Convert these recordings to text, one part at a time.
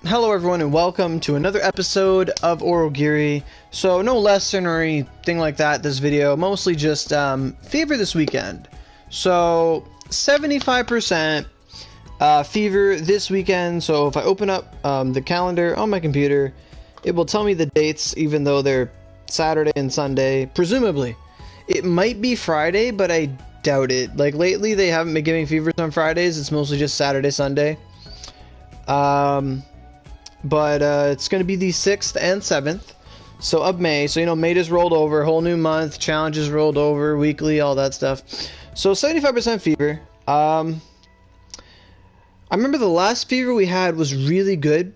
Hello everyone and welcome to another episode of Aurogiri. So no lesson or anything like that this video, mostly just fever this weekend. So 75% fever this weekend. So if I open up the calendar on my computer, it will tell me the dates even though they're Saturday and Sunday, presumably. It might be Friday, but I doubt it. Like lately they haven't been giving fevers on Fridays, it's mostly just Saturday, Sunday. But it's going to be the 6th and 7th, so of May. So, you know, May just rolled over, whole new month, challenges rolled over, weekly, all that stuff. So, 75% fever. I remember the last fever we had was really good.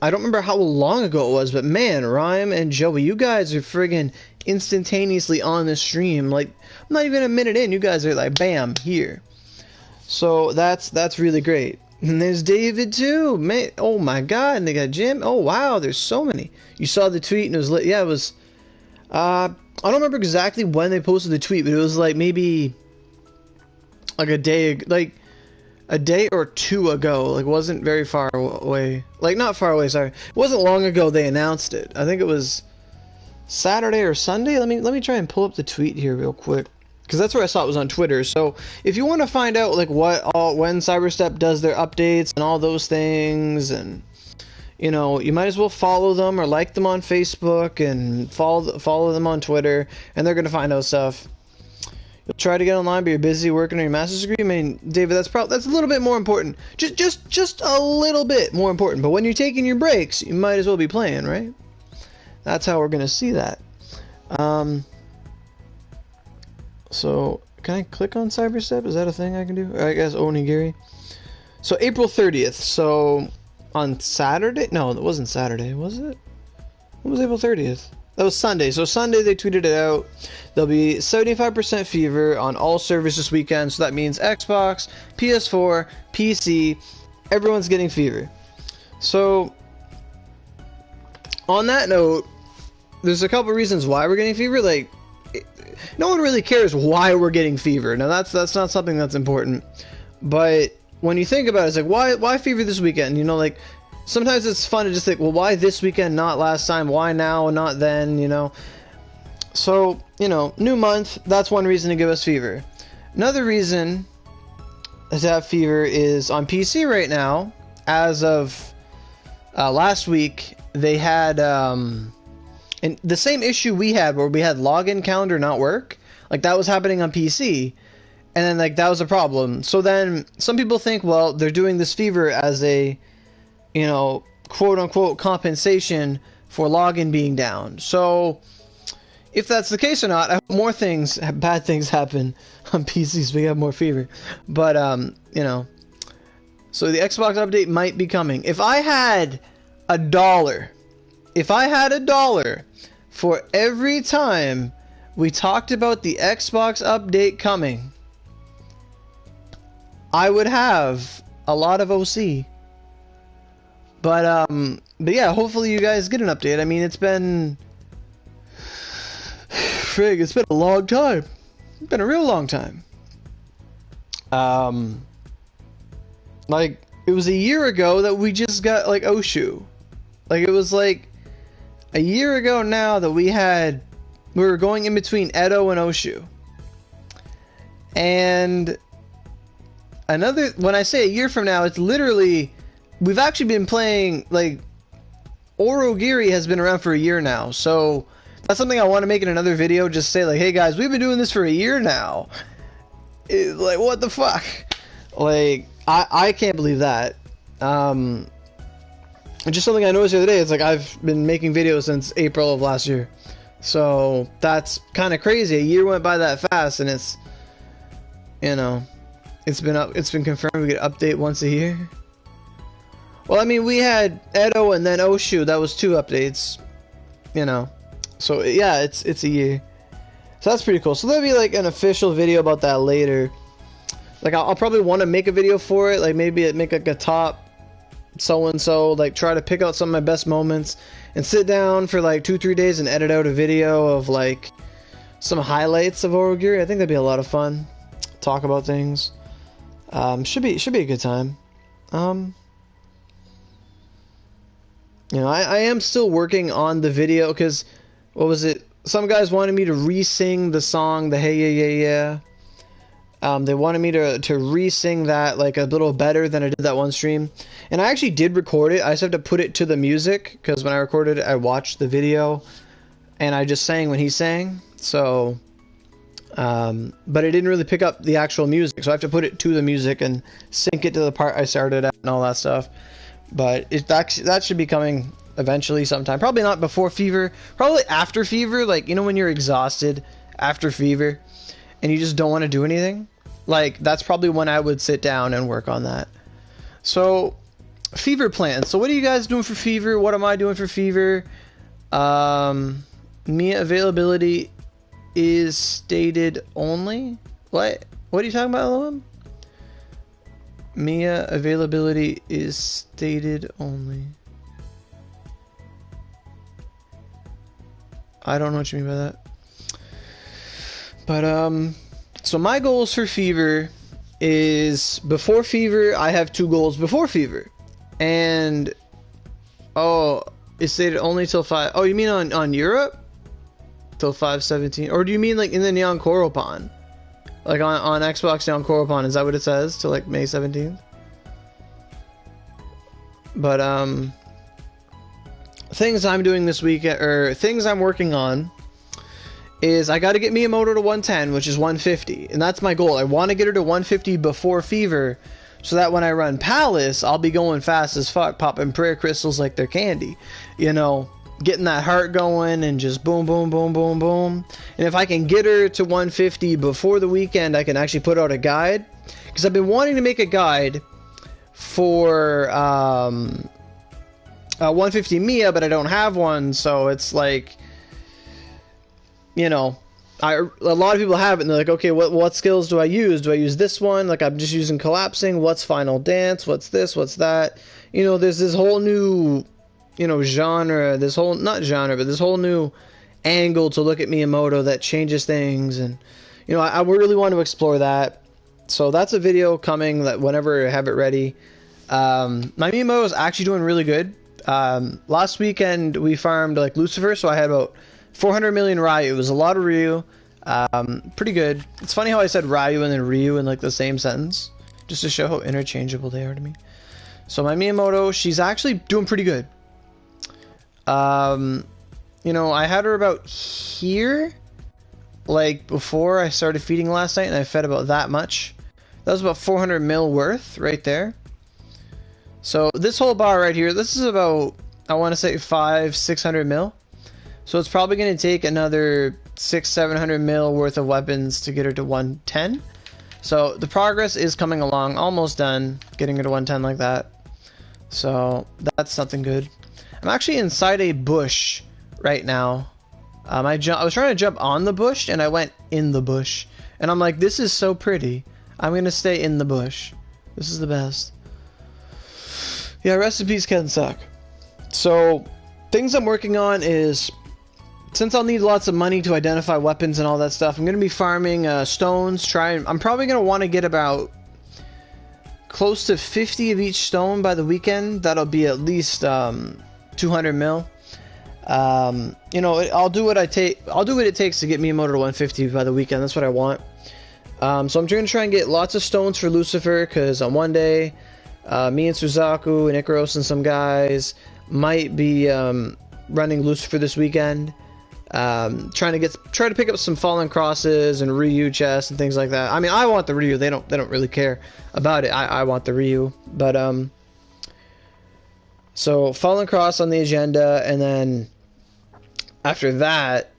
I don't remember how long ago it was, but man, Ryan and Joey, you guys are friggin' instantaneously on the stream. Like, not even a minute in, you guys are like, bam, here. So, that's really great. And there's David too, man. Oh my god, and they got Jim. Oh wow, there's so many. You saw the tweet and it was lit. Yeah, it was I don't remember exactly when they posted the tweet, but it was like maybe like a day or two ago. Like, wasn't very far away. Like, not far away, sorry. It wasn't long ago they announced it. I think it was Saturday or Sunday. Let me try and pull up the tweet here real quick, because that's where I saw it was on Twitter. So if you want to find out like when Cyberstep does their updates and all those things, and you know, you might as well follow them or like them on Facebook and follow them on Twitter, and they're gonna find out stuff. You'll try to get online, but you're busy working on your master's degree. I mean, David, that's a little bit more important. Just a little bit more important. But when you're taking your breaks, you might as well be playing, right? That's how we're gonna see that. So, can I click on Cyberstep? Is that a thing I can do? I guess Onigiri. So, April 30th. So, on Saturday? No, that wasn't Saturday, was it? When was April 30th? That was Sunday. So, Sunday they tweeted it out. There'll be 75% fever on all servers this weekend. So, that means Xbox, PS4, PC. Everyone's getting fever. So, on that note, there's a couple reasons why we're getting fever. Like, no one really cares why we're getting fever. Now that's not something that's important, but when you think about it, it's like, why fever this weekend? You know, like sometimes it's fun to just think, well, why this weekend, not last time? Why now, not then? You know. So, you know, new month. That's one reason to give us fever. Another reason to have fever is on PC right now. As of last week, they had and the same issue we had, where we had login calendar not work, like that was happening on PC, and then like that was a problem. So then some people think, well, they're doing this fever as a, you know, quote unquote compensation for login being down. So if that's the case or not, I hope more bad things happen on PCs. We have more fever, but you know, so the Xbox update might be coming. If I had a dollar for every time we talked about the Xbox update coming, I would have a lot of OC. But yeah, hopefully you guys get an update. I mean, it's been a long time. It's been a real long time. Like, it was a year ago that we just got like Oshu. Like, it was like a year ago now that we were going in between Edo and Oshu. And when I say a year from now, it's literally, we've actually been playing, like, Aurogiri has been around for a year now. So that's something I want to make in another video. Just say like, hey guys, we've been doing this for a year now. Like, what the fuck? Like, I can't believe that. Just something I noticed the other day, it's like I've been making videos since April of last year. So that's kind of crazy. A year went by that fast, and it's, you know, it's been confirmed we get an update once a year. Well, I mean, we had Edo and then Oshu. That was 2 updates, you know. So yeah, it's a year. So that's pretty cool. So there'll be like an official video about that later. Like, I'll probably want to make a video for it. Like, maybe make like a top so-and-so, like try to pick out some of my best moments and sit down for like 2-3 days and edit out a video of like some highlights of Aurogiri. I think that'd be a lot of fun. Talk about things. Should be a good time. You know, I am still working on the video, because, what was it? Some guys wanted me to re-sing the song, the Hey Yeah Yeah Yeah. They wanted me to re-sing that like a little better than I did that one stream. And I actually did record it. I just have to put it to the music, because when I recorded it, I watched the video, and I just sang when he sang. So, but it didn't really pick up the actual music, so I have to put it to the music and sync it to the part I started at and all that stuff. But that should be coming eventually sometime. Probably not before Fever. Probably after Fever. Like, you know when you're exhausted after Fever and you just don't want to do anything? Like, that's probably when I would sit down and work on that. So, Fever plans. So what are you guys doing for Fever? What am I doing for Fever? Mia availability is stated only? What are you talking about, Loam? Mia availability is stated only. I don't know what you mean by that. But, so my goals for Fever is, before Fever, I have 2 goals before Fever. And, oh, it's stated only till 5. Oh, you mean on Europe? Till 5/17? Or do you mean like in the Neon Koropan? Like on Xbox Neon Koropan, is that what it says? Till like May 17th? But, things I'm doing this weekend, or things I'm working on, is I got to get Miyamoto to 110, which is 150, and that's my goal. I want to get her to 150 before Fever, so that when I run Palace, I'll be going fast as fuck, popping prayer crystals like they're candy, you know, getting that heart going and just boom, boom, boom, boom, boom. And if I can get her to 150 before the weekend, I can actually put out a guide, because I've been wanting to make a guide for 150 Mia, but I don't have one, so it's like, you know, a lot of people have it, and they're like, okay, what skills do I use? Do I use this one? Like, I'm just using collapsing. What's final dance? What's this? What's that? You know, there's this whole new, you know, genre, this whole, not genre, but this whole new angle to look at Miyamoto that changes things, and, you know, I really want to explore that. So that's a video coming that whenever I have it ready. My Miyamoto is actually doing really good. Last weekend we farmed like Lucifer, so I had about 400 million Ryu. It was a lot of Ryu. Pretty good. It's funny how I said Ryu and then Ryu in like the same sentence, just to show how interchangeable they are to me. So my Miyamoto, she's actually doing pretty good. You know, I had her about here, like before I started feeding last night, and I fed about that much. That was about 400 mil worth right there. So this whole bar right here, this is about, I want to say 500-600 mil. So it's probably going to take another 600-700 mil worth of weapons to get her to 110. So the progress is coming along, almost done getting her to 110 like that. So that's something good. I'm actually inside a bush right now. I was trying to jump on the bush and I went in the bush. And I'm like, this is so pretty. I'm going to stay in the bush. This is the best. Yeah, rest in peace, Ken Suck. So, things I'm working on is, since I'll need lots of money to identify weapons and all that stuff, I'm going to be farming stones. I'm probably going to want to get about close to 50 of each stone by the weekend. That'll be at least 200 mil. You know, I'll do what it takes to get Miyamoto to 150 by the weekend. That's what I want. So I'm going to try and get lots of stones for Lucifer, because on one day, me and Suzaku and Ikaros and some guys might be running Lucifer this weekend. Try to pick up some Fallen Crosses and Ryu chests and things like that. I mean, I want the Ryu. They don't really care about it. I want the Ryu. But so Fallen Cross on the agenda, and then after that,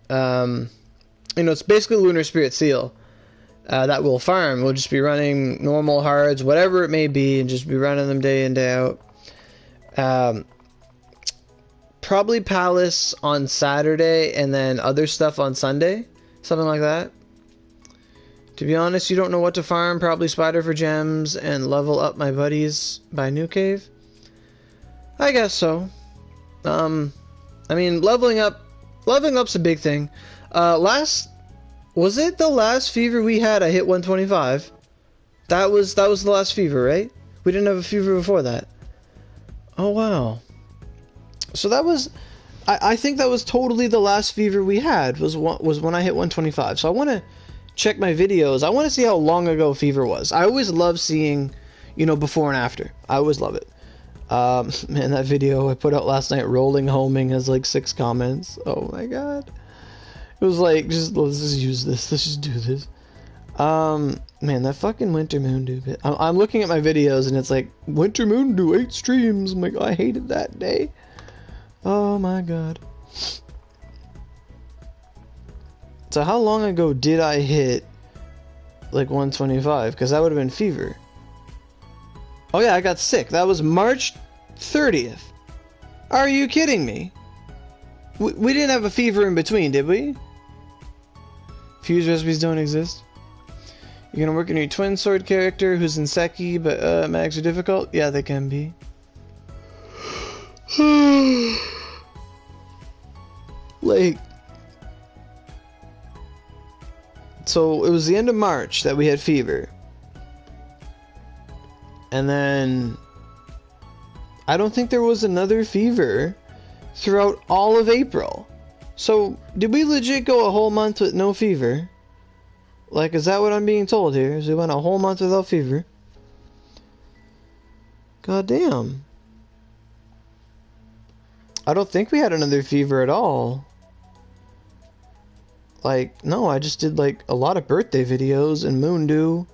you know, it's basically Lunar Spirit Seal. That we'll farm. We'll just be running normal hards, whatever it may be, and just be running them day in, day out. Probably Palace on Saturday, and then other stuff on Sunday. Something like that. To be honest, you don't know what to farm. Probably Spider for gems, and level up my buddies by New Cave. I guess so. I mean, leveling up's a big thing. Was it the last Fever we had? I hit 125. That was the last Fever, right? We didn't have a Fever before that. Oh wow. So that was, I think that was totally the last fever we had, was when I hit 125. So I want to check my videos. I want to see how long ago fever was. I always love seeing, you know, before and after. I always love it. Man, that video I put out last night, rolling homing, has like 6 comments. Oh my god. It was like, let's just use this. Let's just do this. Man, that fucking Winter Moon bit. I'm looking at my videos and it's like, Winter Moon 8 streams. I'm like, oh, I hated that day. Oh my god. So how long ago did I hit like 125? Because that would have been fever. Oh yeah, I got sick. That was March 30th. Are you kidding me? We didn't have a fever in between, did we? Fuse recipes don't exist. You're gonna work on your twin sword character who's in Seki, but mags are difficult? Yeah, they can be. Like, so it was the end of March that we had fever. And then I don't think there was another fever throughout all of April. So did we legit go a whole month with no fever? Like, is that what I'm being told here? Is we went a whole month without fever? God damn. I don't think we had another fever at all. Like, no, I just did like a lot of birthday videos and Moondew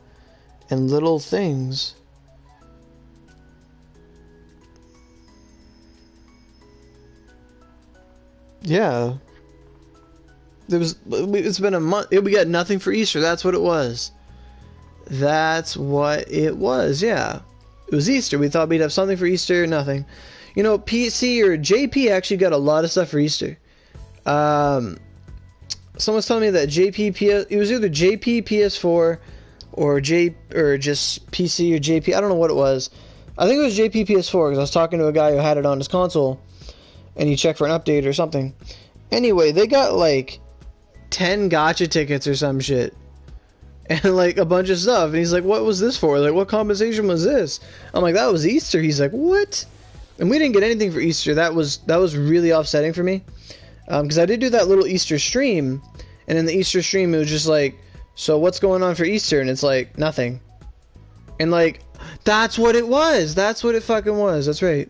and little things. Yeah. It's been a month. We got nothing for Easter. That's what it was. That's what it was, yeah. It was Easter. We thought we'd have something for Easter. Nothing. You know, PC or JP actually got a lot of stuff for Easter. Someone's telling me that it was either JP PS4 or just PC or JP. I don't know what it was. I think it was JP PS4 because I was talking to a guy who had it on his console and he checked for an update or something. Anyway, they got like 10 gacha tickets or some shit. And like a bunch of stuff. And he's like, what was this for? Like, what compensation was this? I'm like, that was Easter. He's like, what? And we didn't get anything for Easter. That was really offsetting for me. Because I did do that little Easter stream. And in the Easter stream, it was just like, so what's going on for Easter? And it's like, nothing. And like, that's what it was. That's what it fucking was. That's right.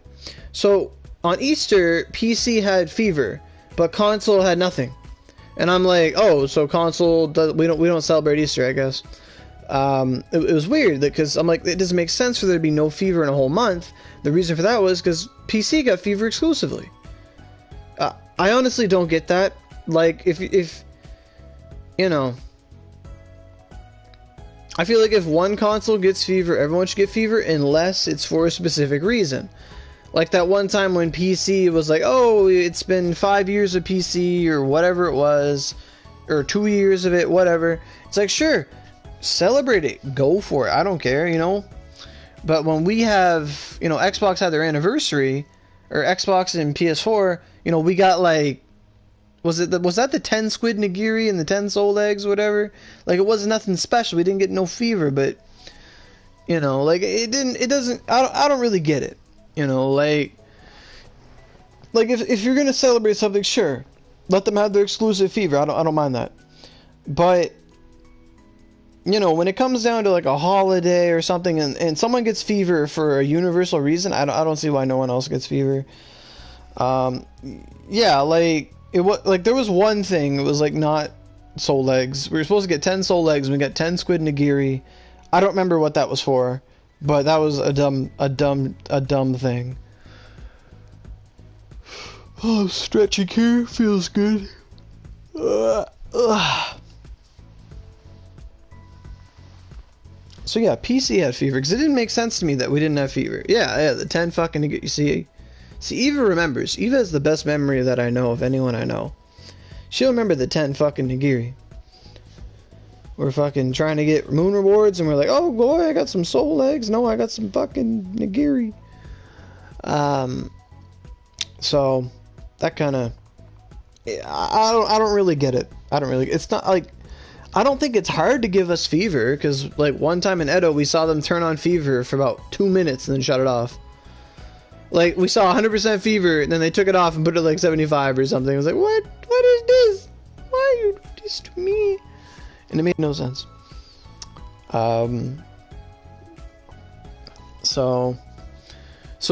So on Easter, PC had fever, but console had nothing. And I'm like, oh, so console, we don't celebrate Easter, I guess. It was weird because I'm like, it doesn't make sense for there to be no fever in a whole month. The reason for that was because PC got fever exclusively. I honestly don't get that. Like, if you know, I feel like if one console gets fever, everyone should get fever unless it's for a specific reason. Like that one time when PC was like, oh, it's been 5 years of PC or whatever it was, or 2 years of it, whatever. It's like, sure, celebrate it, go for it, I don't care, you know. But when we have, you know, Xbox had their anniversary, or Xbox and PS4, you know, we got like, was that the 10 squid nigiri and the 10 soul eggs, whatever? Like, it wasn't nothing special. We didn't get no fever, but, you know, like, I don't really get it. You know, like if you're gonna celebrate something, sure, let them have their exclusive fever. I don't mind that. But, you know, when it comes down to like a holiday or something, and someone gets fever for a universal reason, I don't see why no one else gets fever. Yeah, like it was like there was one thing. It was like not soul eggs. We were supposed to get 10 soul eggs, and we got 10 squid nigiri. I don't remember what that was for. But that was a dumb thing. Oh, stretching here feels good. So yeah, PC had fever because it didn't make sense to me that we didn't have fever. Yeah, the 10 fucking nigiri. See, Eva remembers. Eva has the best memory that I know of anyone I know. She'll remember the 10 fucking nigiri. We're fucking trying to get moon rewards, and we're like, oh boy, I got some soul eggs. No, I got some fucking nigiri. So that kind of, I don't really get it. It's not like, I don't think it's hard to give us fever, because like one time in Edo, we saw them turn on fever for about 2 minutes and then shut it off. Like, we saw 100% fever, and then they took it off and put it like 75 or something. I was like, what? What is this? Why are you doing this to me? And it made no sense. So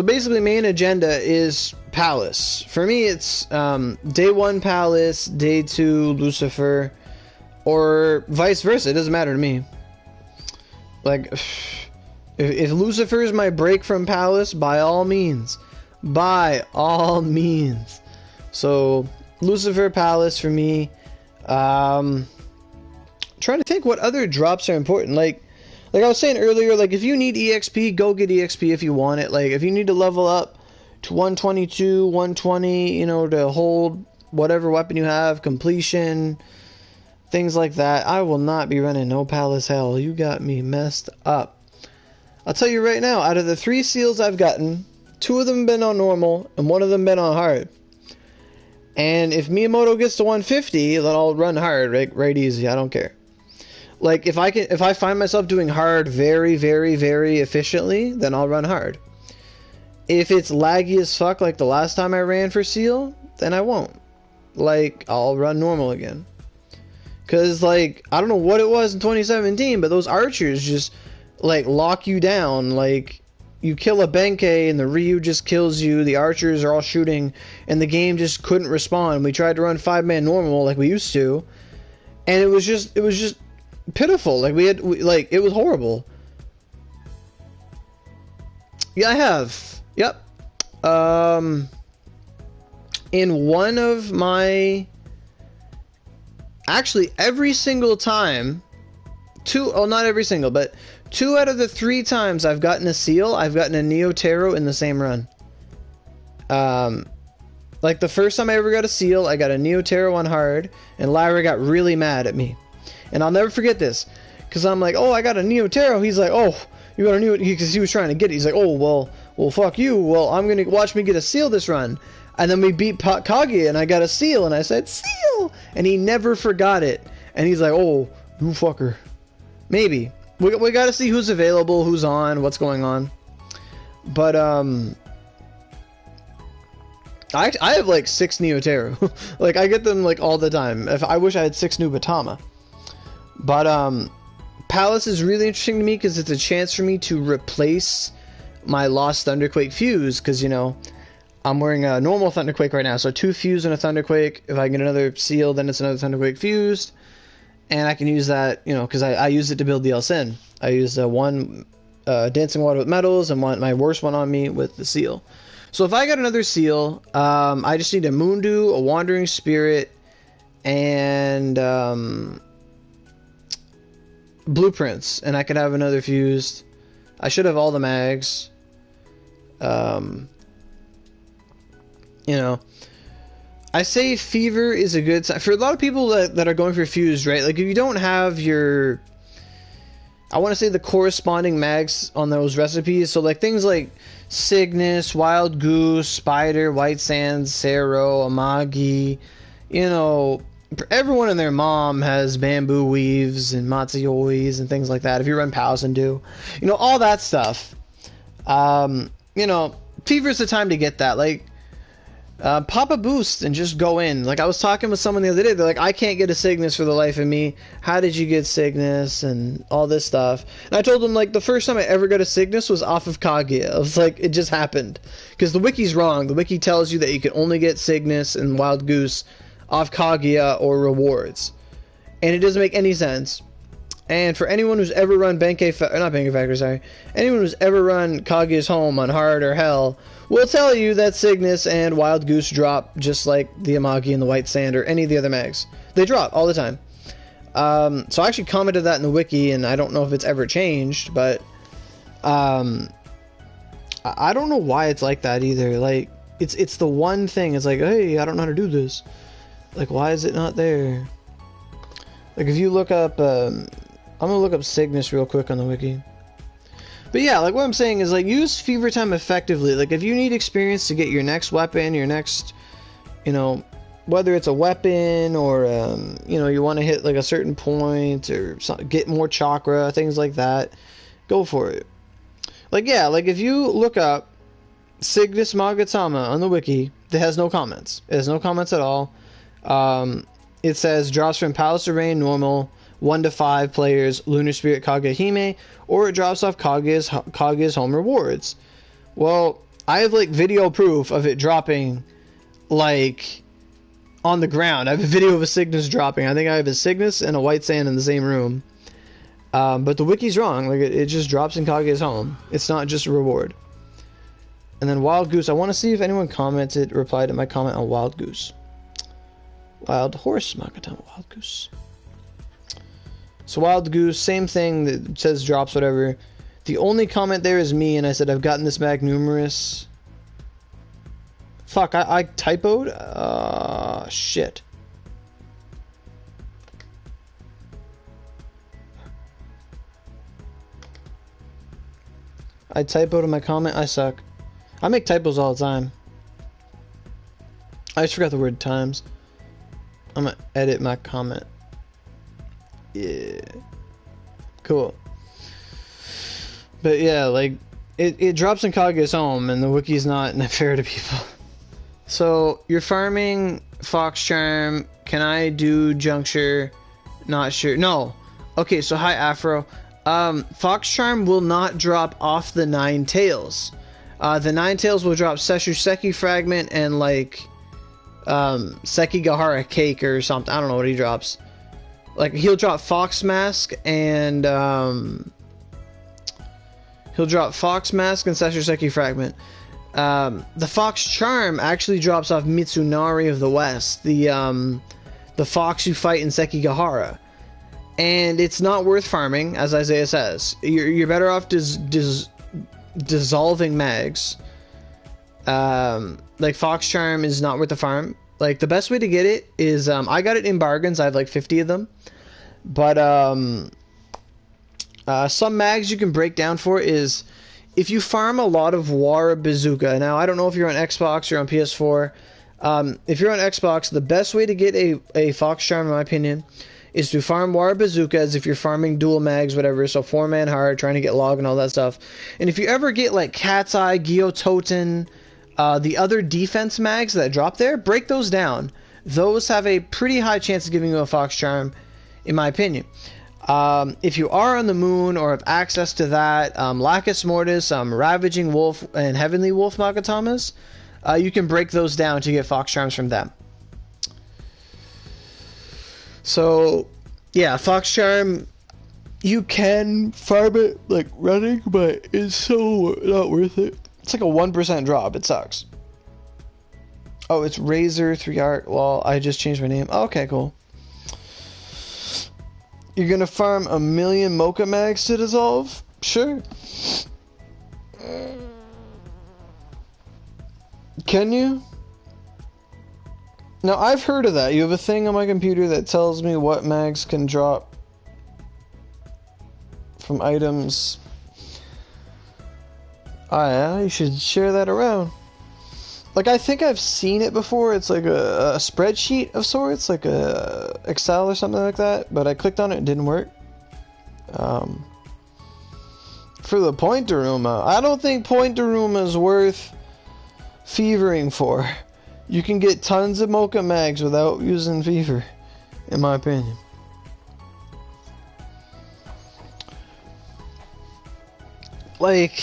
basically, main agenda is Palace. For me, it's day 1 Palace, day 2 Lucifer, or vice versa. It doesn't matter to me. Like, if Lucifer is my break from Palace, by all means. By all means. So, Lucifer, Palace for me. Trying to think what other drops are important. Like I was saying earlier, like, if you need EXP, go get EXP if you want it. Like, if you need to level up to 122, 120, you know, to hold whatever weapon you have, completion, things like that, I will not be running no Palace hell. You got me messed up. I'll tell you right now, out of the 3 seals I've gotten, 2 of them been on normal, and 1 of them been on hard. And if Miyamoto gets to 150, then I'll run hard, right easy. I don't care. Like, if I find myself doing hard very, very, very efficiently, then I'll run hard. If it's laggy as fuck like the last time I ran for seal, then I won't. Like, I'll run normal again. Because, like, I don't know what it was in 2017, but those archers just, like, lock you down. Like, you kill a Benkei and the Ryu just kills you, the archers are all shooting, and the game just couldn't respond. We tried to run 5-man normal like we used to, and it was just pitiful. Like, it was horrible. Yeah, I have. Yep. In one of my... Actually, every single time... not every single, but 2 out of the 3 times I've gotten a seal, I've gotten a Neo Taro in the same run. Like, the first time I ever got a seal, I got a Neo Taro on hard, and Lyra got really mad at me. And I'll never forget this, because I'm like, oh, I got a Neo Taro. He's like, oh, you got a Neo... Because he was trying to get it. He's like, oh, well, fuck you. Well, I'm going to watch me get a seal this run. And then we beat Kaguya, and I got a seal, and I said, seal! And he never forgot it. And he's like, oh, you fucker. Maybe. We got to see who's available, who's on, what's going on. But, I have, like, 6 Neo Taro. Like, I get them, like, all the time. I wish I had 6 Nubatama. But, Palace is really interesting to me because it's a chance for me to replace my lost Thunderquake fuse. Because, you know, I'm wearing a normal Thunderquake right now. So 2 fuse and a Thunderquake. If I get another seal, then it's another Thunderquake fused. And I can use that, you know, because I use it to build the El Sin. I use one Dancing Water with Metals and my worst one on me with the seal. So if I got another seal, I just need a Moondew, a Wandering Spirit, and Blueprints. And I could have another fused. I should have all the mags. You know. I say fever is a good sign. For a lot of people that are going for fused, right? Like, if you don't have your... I want to say the corresponding mags on those recipes. So, like, things like Cygnus, Wild Goose, Spider, White Sands, Sero, Amagi. You know, everyone and their mom has Bamboo Weaves and Matsuyois and things like that. If you run Palace and Do. You know, all that stuff. You know, fever's the time to get that. Like... pop a boost and just go in. Like, I was talking with someone the other day, they're like, I can't get a Cygnus for the life of me. How did you get Cygnus? And all this stuff. And I told them, like, the first time I ever got a Cygnus was off of Kaguya. I was like, it just happened. Because the wiki's wrong. The wiki tells you that you can only get Cygnus and Wild Goose off Kaguya or rewards. And it doesn't make any sense. And for anyone who's ever run not Benkei Factory, sorry. Anyone who's ever run Kaguya's Home on hard or hell will tell you that Cygnus and Wild Goose drop just like the Amagi and the White Sand or any of the other mags. They drop all the time. So I actually commented that in the wiki, and I don't know if it's ever changed, but I don't know why it's like that either. Like, it's the one thing. It's like, hey, I don't know how to do this. Like, why is it not there? Like, if you look up... I'm gonna look up Cygnus real quick on the wiki. But yeah, like, what I'm saying is, like, use Fever Time effectively. Like, if you need experience to get your next weapon, your next, you know, whether it's a weapon or, you know, you want to hit, like, a certain point or get more chakra, things like that, go for it. Like, yeah, like, if you look up Cygnus Magatama on the wiki, that has no comments. It has no comments at all. It says drops from Palace of Rain normal 1 to 5 players Lunar Spirit Kagehime, or it drops off Kage's home rewards. Well, I have like video proof of it dropping like on the ground. I have a video of a Cygnus dropping. I think I have a Cygnus and a White Sand in the same room. But the wiki's wrong. Like it just drops in Kage's home. It's not just a reward. And then Wild Goose. I want to see if anyone replied to my comment on Wild Goose. Wild Horse, Magatama, Wild Goose. So Wild Goose, same thing that says drops whatever. The only comment there is me, and I said I've gotten this mag numerous. Fuck, I typoed? Shit. I typoed in my comment. I suck. I make typos all the time. I just forgot the word times. I'm gonna edit my comment. Yeah. Cool. But yeah, like, it drops in Kage's home, and the wiki's not fair to people. So, you're farming Fox Charm. Can I do Juncture? Not sure. No. Okay, so hi, Afro. Fox Charm will not drop off the 9 tails. The 9 tails will drop Seki Fragment and, like, Sekigahara Cake or something. I don't know what he drops. Like, he'll drop Fox Mask and, he'll drop Fox Mask and Seki Fragment. The Fox Charm actually drops off Mitsunari of the West, the fox you fight in Sekigahara. And it's not worth farming, as Isaiah says. You're better off dissolving mags. Like, Fox Charm is not worth the farm. Like, the best way to get it is, I got it in bargains. I have like 50 of them. But, some mags you can break down for is, if you farm a lot of Wara Bazooka. Now, I don't know if you're on Xbox or on PS4. If you're on Xbox, the best way to get a Fox Charm, in my opinion, is to farm Wara Bazooka as if you're farming dual mags, whatever. So 4-man hard, trying to get log and all that stuff. And if you ever get like Cat's Eye, Gyototen, the other defense mags that drop there, break those down. Those have a pretty high chance of giving you a Fox Charm, in my opinion. If you are on the moon or have access to that, Lacus Mortis, Ravaging Wolf, and Heavenly Wolf Magatamas, you can break those down to get Fox Charms from them. So, yeah, Fox Charm, you can farm it like running, but it's so not worth it. It's like a 1% drop. It sucks. Oh, it's Razor 3 Art. Well, I just changed my name. Oh, okay, cool. You're gonna farm 1,000,000 Mocha Mags to dissolve? Sure. Can you? Now, I've heard of that. You have a thing on my computer that tells me what mags can drop from items. Oh, yeah, you should share that around. Like, I think I've seen it before. It's like a spreadsheet of sorts, like a Excel or something like that. But I clicked on it, it didn't work. For the Pointeruma, I don't think Pointeruma is worth fevering for. You can get tons of Mocha Mags without using Fever, in my opinion. Like,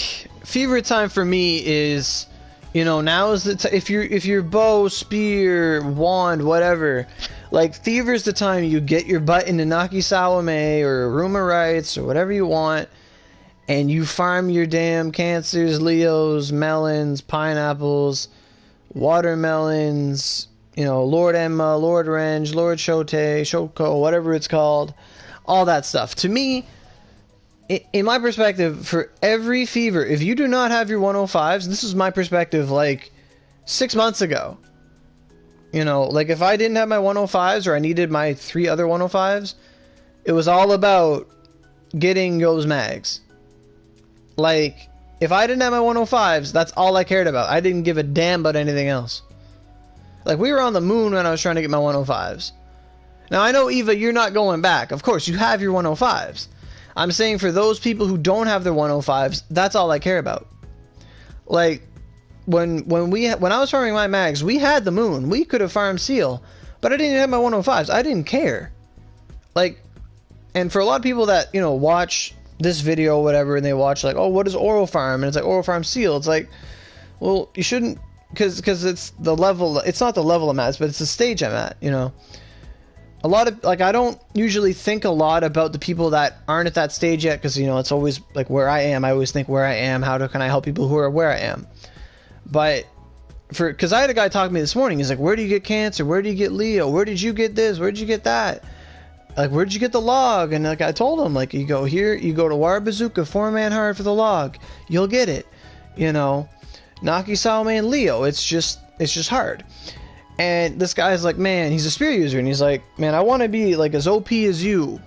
Fever time for me is, you know, now is the if your bow, spear, wand, whatever, like, Fever's the time you get your butt into Naki Sawame or Aruma Rights or whatever you want, and you farm your damn Cancers, Leos, melons, pineapples, watermelons, you know, Lord Emma, Lord Renge, Lord Shote, Shoko, whatever it's called, all that stuff. To me, in my perspective, for every Fever, if you do not have your 105s, this is my perspective like 6 months ago. You know, like, if I didn't have my 105s or I needed my 3 other 105s, it was all about getting those mags. Like, if I didn't have my 105s, that's all I cared about. I didn't give a damn about anything else. Like, we were on the moon when I was trying to get my 105s. Now, I know, Eva, you're not going back. Of course, you have your 105s. I'm saying for those people who don't have their 105s, that's all I care about. Like, when I was farming my mags, we had the moon. We could have farmed seal, but I didn't have my 105s. I didn't care. Like, and for a lot of people that, you know, watch this video or whatever, and they watch like, oh, what is Oro farm? And it's like Oro farm seal. It's like, well, you shouldn't, because it's the level. It's not the level I'm at, but it's the stage I'm at. You know, a lot of, like, I don't usually think a lot about the people that aren't at that stage yet, because, you know, it's always like where I am. I always think where I am. Can I help people who are where I am? But because I had a guy talk to me this morning. He's like, where do you get cancer? Where do you get Leo? Where did you get this? Where did you get that? Like, where did you get the log? And like I told him, like, you go here, you go to War Bazooka, 4-man hard for the log. You'll get it. You know, Naki Salman Leo. It's just hard. And this guy's like, man, he's a spear user, and he's like, man, I want to be like as OP as you.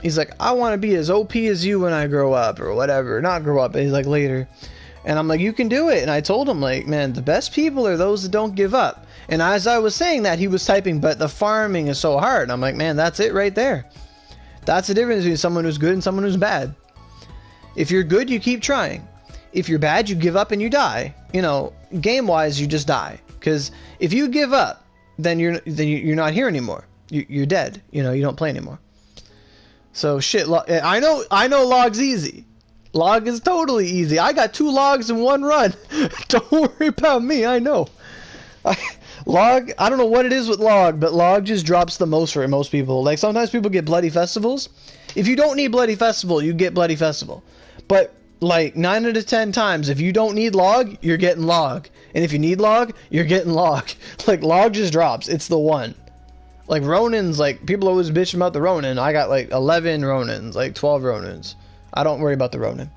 He's like, I want to be as OP as you when I grow up, or whatever. Not grow up, but he's like later. And I'm like, you can do it. And I told him, like, man, the best people are those that don't give up. And as I was saying that, he was typing, but the farming is so hard. And I'm like, man, that's it right there. That's the difference between someone who's good and someone who's bad. If you're good, you keep trying. If you're bad, you give up and you die. You know, game-wise, you just die. Because if you give up, then you're not here anymore. You're dead. You know, you don't play anymore. So shit, I know log's easy. Log is totally easy. I got 2 logs in 1 run. Don't worry about me. I know. Log, I don't know what it is with log, but log just drops the most for most people. Like, sometimes people get bloody festivals. If you don't need bloody festival, you get bloody festival. But like 9 out of 10 times, if you don't need log, you're getting log. And if you need log, you're getting log. Like, log just drops. It's the one. Like, Ronins, like, people always bitch about the Ronin. I got like 11 Ronins, like 12 Ronins. I don't worry about the Ronin.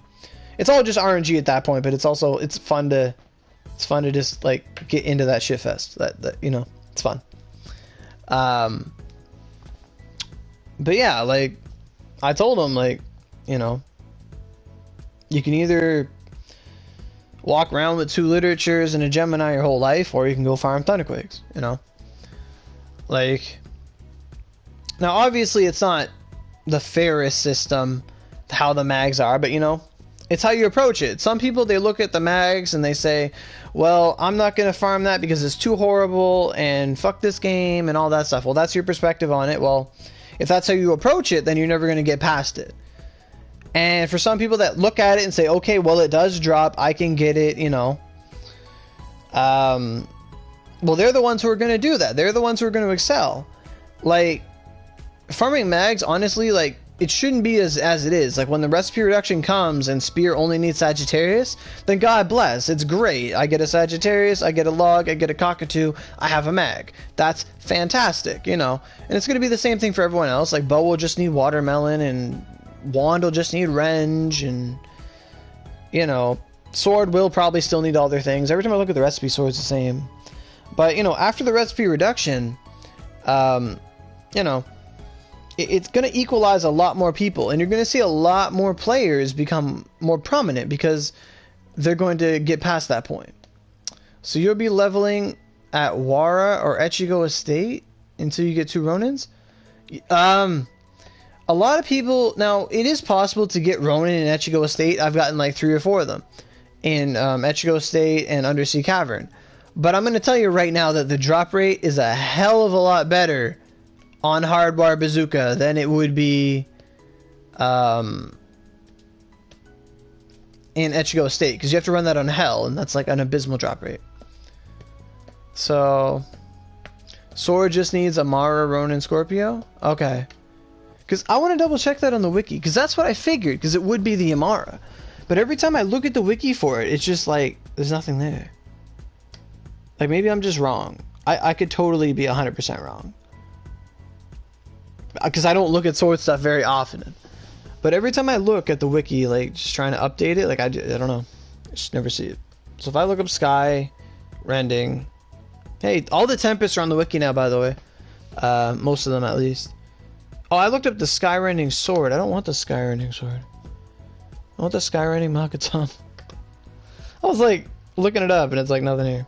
It's all just RNG at that point, but it's also, it's fun to just like get into that shit fest. That you know, it's fun. But yeah, like I told him, like, you know, you can either walk around with 2 literatures and a Gemini your whole life, or you can go farm Thunderquakes, you know? Like, now obviously it's not the fairest system, how the mags are, but you know, it's how you approach it. Some people, they look at the mags and they say, well, I'm not going to farm that because it's too horrible and fuck this game and all that stuff. Well, that's your perspective on it. Well, if that's how you approach it, then you're never going to get past it. And for some people that look at it and say, okay, well, it does drop, I can get it, you know. Well, they're the ones who are going to do that. They're the ones who are going to excel. Like, farming mags, honestly, like, it shouldn't be as it is. Like, when the recipe reduction comes and spear only needs Sagittarius, then God bless, it's great. I get a Sagittarius, I get a log, I get a cockatoo, I have a mag. That's fantastic, you know. And it's going to be the same thing for everyone else. Like, bow will just need watermelon, and wand will just need renge, and, you know, sword will probably still need all their things. Every time I look at the recipe, sword's the same. But, you know, after the recipe reduction, you know, it's going to equalize a lot more people, and you're going to see a lot more players become more prominent because they're going to get past that point. So you'll be leveling at Wara or Echigo Estate until you get 2 Ronins. A lot of people, now it is possible to get Ronin in Echigo Estate. I've gotten like 3 or 4 of them in Echigo Estate and Undersea Cavern. But I'm going to tell you right now that the drop rate is a hell of a lot better on Hardwire Bazooka than it would be in Echigo Estate, because you have to run that on Hell, and that's like an abysmal drop rate. So Sword just needs Amara, Ronin, Scorpio? Okay. Because I want to double check that on the wiki, because that's what I figured, because it would be the Amara. But every time I look at the wiki for it, it's just like, there's nothing there. Like, maybe I'm just wrong. I could totally be 100% wrong. Because I don't look at sword stuff very often. But every time I look at the wiki, like, just trying to update it, like, I don't know. I just never see it. So if I look up Sky, Rending... Hey, all the Tempests are on the wiki now, by the way. Most of them, at least. Oh, I looked up the Sky Rending sword. I don't want the Sky Rending sword. I want the Sky Rending Makaton. I was, like, looking it up, and it's, like, nothing here.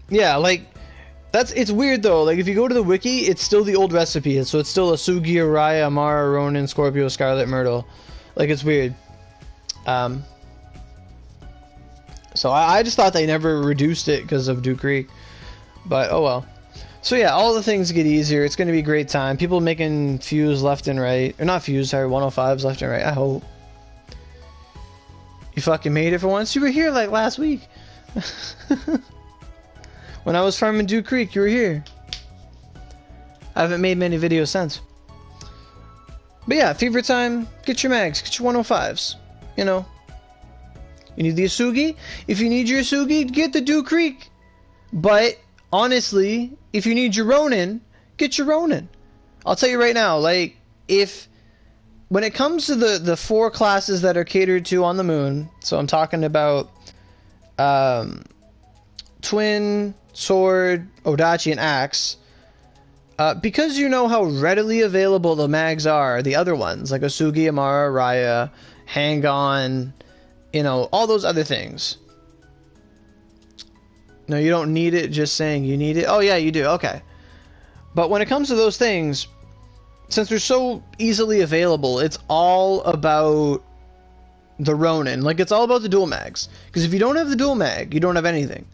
Yeah, like... it's weird though, like if you go to the wiki, it's still the old recipe, so it's still Asugi, Araya, Amara, Ronin, Scorpio, Scarlet, Myrtle. Like, it's weird. Um, so I just thought they never reduced it because of Dew Creek. But, oh well. So yeah, all the things get easier. It's going to be a great time. People making fuse left and right. Or not fuse, sorry, 105s left and right. I hope. You fucking made it for once. You were here like last week. When I was farming Dew Creek, you were here. I haven't made many videos since. But yeah, fever time, get your mags, get your 105s. You know. You need the Asugi? If you need your Asugi, get the Dew Creek. But, honestly, if you need your Ronin, get your Ronin. I'll tell you right now, like, when it comes to the 4 classes that are catered to on the moon, so I'm talking about Twin, Sword, Odachi, and Axe, because you know how readily available the mags are, the other ones, like Asugi, Amara, Raya, Hang-On, you know, all those other things. No, you don't need it, just saying you need it. Oh yeah, you do, okay. But when it comes to those things, since they're so easily available, it's all about the Ronin. Like, it's all about the dual mags. Because if you don't have the dual mag, you don't have anything.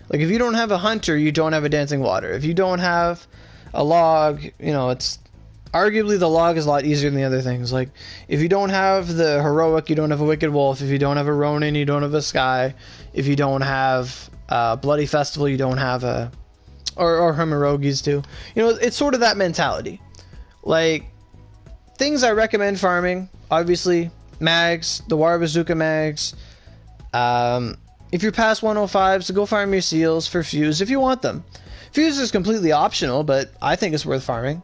Like, if you don't have a hunter, you don't have a dancing water. If you don't have a log, you know, it's arguably the log is a lot easier than the other things. Like, if you don't have the heroic, you don't have a wicked wolf. If you don't have a Ronin, you don't have a sky. If you don't have bloody festival, you don't have a or Hemorrhogies too. You know, it's sort of that mentality. Like, things I recommend farming, obviously, mags, the War Bazooka mags. If you're past 105s, go farm your seals for fuse if you want them. Fuse is completely optional, but I think it's worth farming.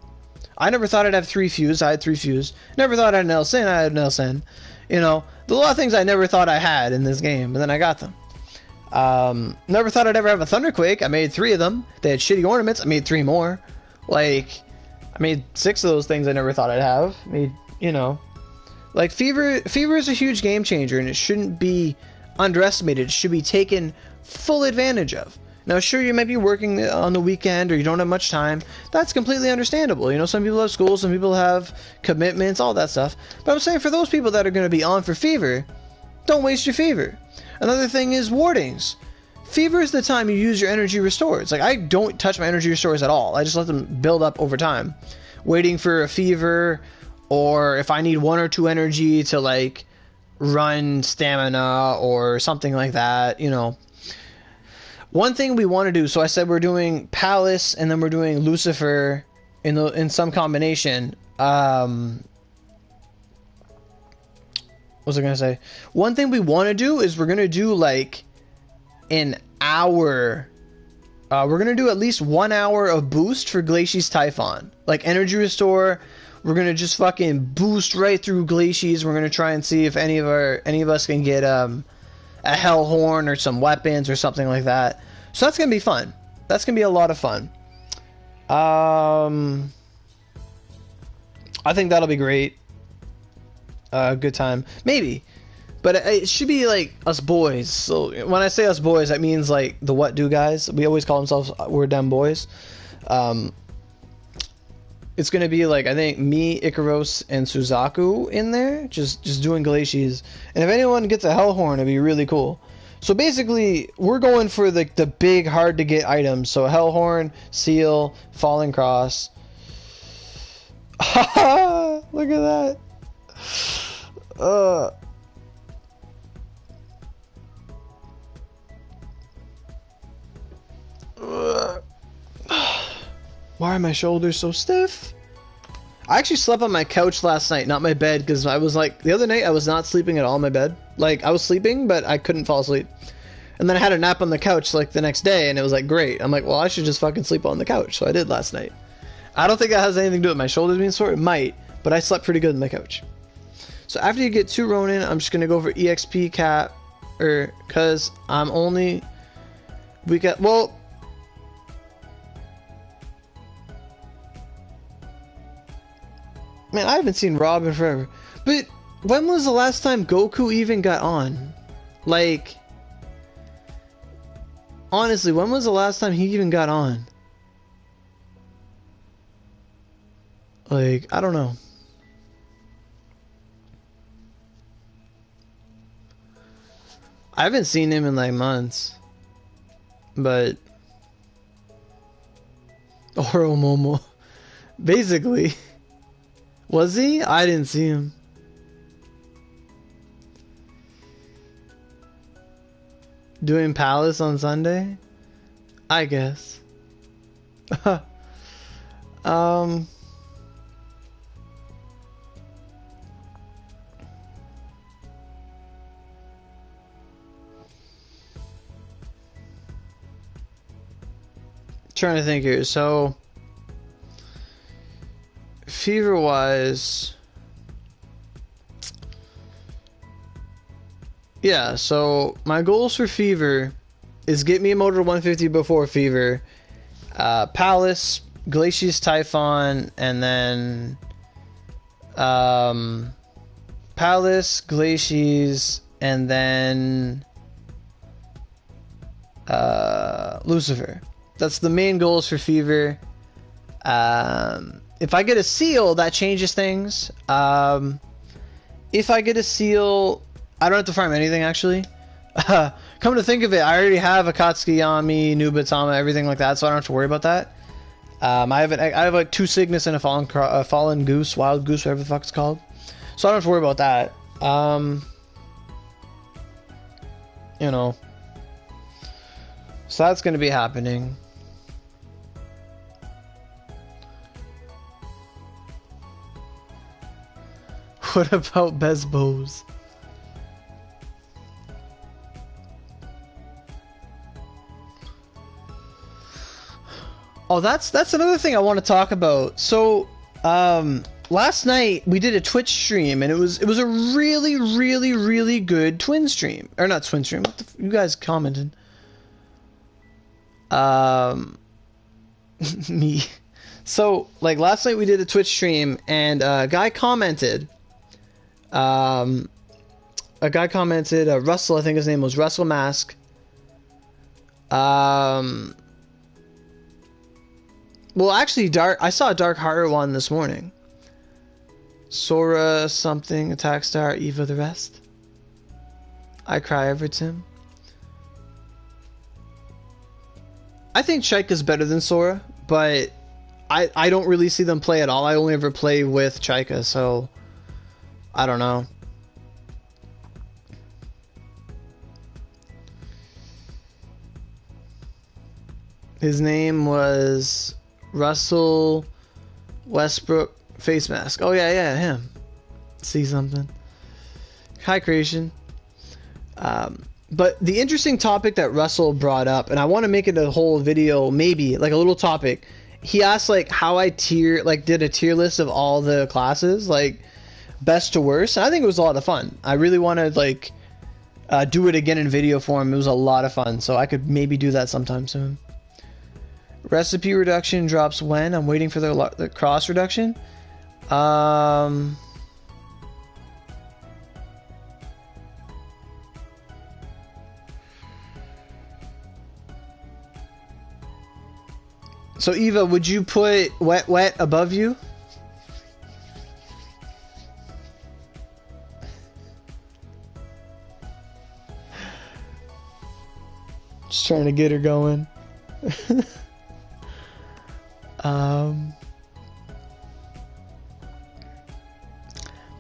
I never thought I'd have 3 fuse. I had 3 fuse. Never thought I had an Elsin. I had an Elsin. You know, there's a lot of things I never thought I had in this game, but then I got them. Never thought I'd ever have a Thunderquake. I made 3 of them. They had shitty ornaments. I made 3 more. Like, I made 6 of those things I never thought I'd have. Made, you know, like Fever is a huge game changer, and it shouldn't be underestimated. It should be taken full advantage of. Now, sure, you might be working on the weekend or you don't have much time. That's completely understandable. You know, some people have school, some people have commitments, all that stuff. But I'm saying for those people that are going to be on for Fever, don't waste your Fever. Another thing is wardings. Fever is the time you use your energy restores. Like, I don't touch my energy restores at all. I just let them build up over time. Waiting for a Fever, or if I need 1 or 2 energy to, like, run stamina or something like that, you know. One thing we want to do, so I said we're doing Palace and then we're doing Lucifer in some combination. What was I going to say? One thing we want to do is we're going to do like an hour. We're going to do at least 1 hour of boost for Glacier's Typhon. Like energy restore. We're going to just fucking boost right through Glacier's. We're going to try and see if any of us can get a Hellhorn or some weapons or something like that. So that's going to be fun. That's going to be a lot of fun. I think that'll be great. Good time. Maybe. But it should be like us boys. So when I say us boys, that means like the What Do guys. We always call themselves We're Dumb Boys. It's going to be like, I think, me, Ikaros, and Suzaku in there, just doing Glaciers. And if anyone gets a Hellhorn, it'd be really cool. So basically, we're going for the big, hard-to-get items. So Hellhorn, Seal, Falling Cross. Look at that. Why are my shoulders so stiff? I actually slept on my couch last night, not my bed, because I was like, the other night I was not sleeping at all in my bed. Like, I was sleeping, but I couldn't fall asleep. And then I had a nap on the couch like the next day, and it was like, great. I'm like, well, I should just fucking sleep on the couch. So I did last night. I don't think that has anything to do with my shoulders being sore. It might, but I slept pretty good on the couch. So after you get 2 Ronin, I'm just going to go for EXP cap, because I'm only... well... Man, I haven't seen Rob in forever. But when was the last time Goku even got on? Like, honestly, when was the last time he even got on? Like, I don't know. I haven't seen him in like months. But Oromomo. Basically. Was he? I didn't see him. Doing Palace on Sunday? I guess. Trying to think here. So fever wise, yeah, so my goals for fever is get Miyamoto to 150 before fever, Palace, Glacius, Typhon, and then Palace, Glacius, and then Lucifer. That's the main goals for fever. If I get a seal, that changes things. If I get a seal, I don't have to farm anything, actually. Come to think of it, I already have Akatsuki Yami, Nubatama, everything like that, so I don't have to worry about that. I have like 2 Cygnus and a fallen goose, wild goose, whatever the fuck it's called. So I don't have to worry about that. You know. So that's going to be happening. What about Bezbos? Oh, that's another thing I want to talk about. So, last night we did a Twitch stream, and it was a really good twin stream, or not twin stream. What the you guys commented? Me. So, like last night we did a Twitch stream, and a guy commented. Russell, I think his name was Russell Mask. Well, actually, I saw a Dark Heart one this morning. Sora something, Attack Star, Eva the rest. I cry over Tim. I think Chaika's better than Sora, but I don't really see them play at all. I only ever play with Chaika, so I don't know. His name was Russell Westbrook Face Mask. Oh yeah, him. See something. Hi, Creation. But the interesting topic that Russell brought up, and I want to make it a whole video, maybe like a little topic. He asked like how I did a tier list of all the classes, like best to worst. And I think it was a lot of fun. I really want to like do it again in video form. It was a lot of fun, so I could maybe do that sometime soon. Recipe reduction drops when? I'm waiting for the cross reduction. So Eva, would you put wet above you? Just trying to get her going.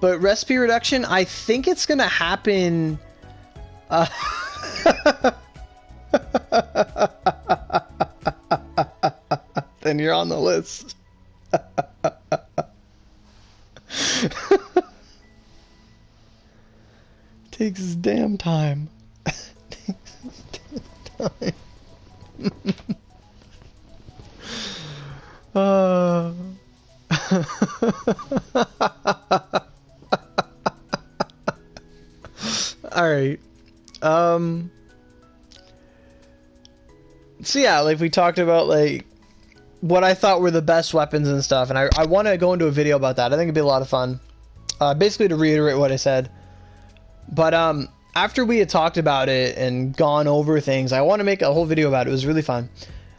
But recipe reduction, I think it's gonna happen. Then you're on the list. Takes his damn time. Takes his damn time. Alright. So yeah, like we talked about like what I thought were the best weapons and stuff, and I want to go into a video about that. I think it'd be a lot of fun. Basically to reiterate what I said. But after we had talked about it and gone over things, I want to make a whole video about it. It was really fun.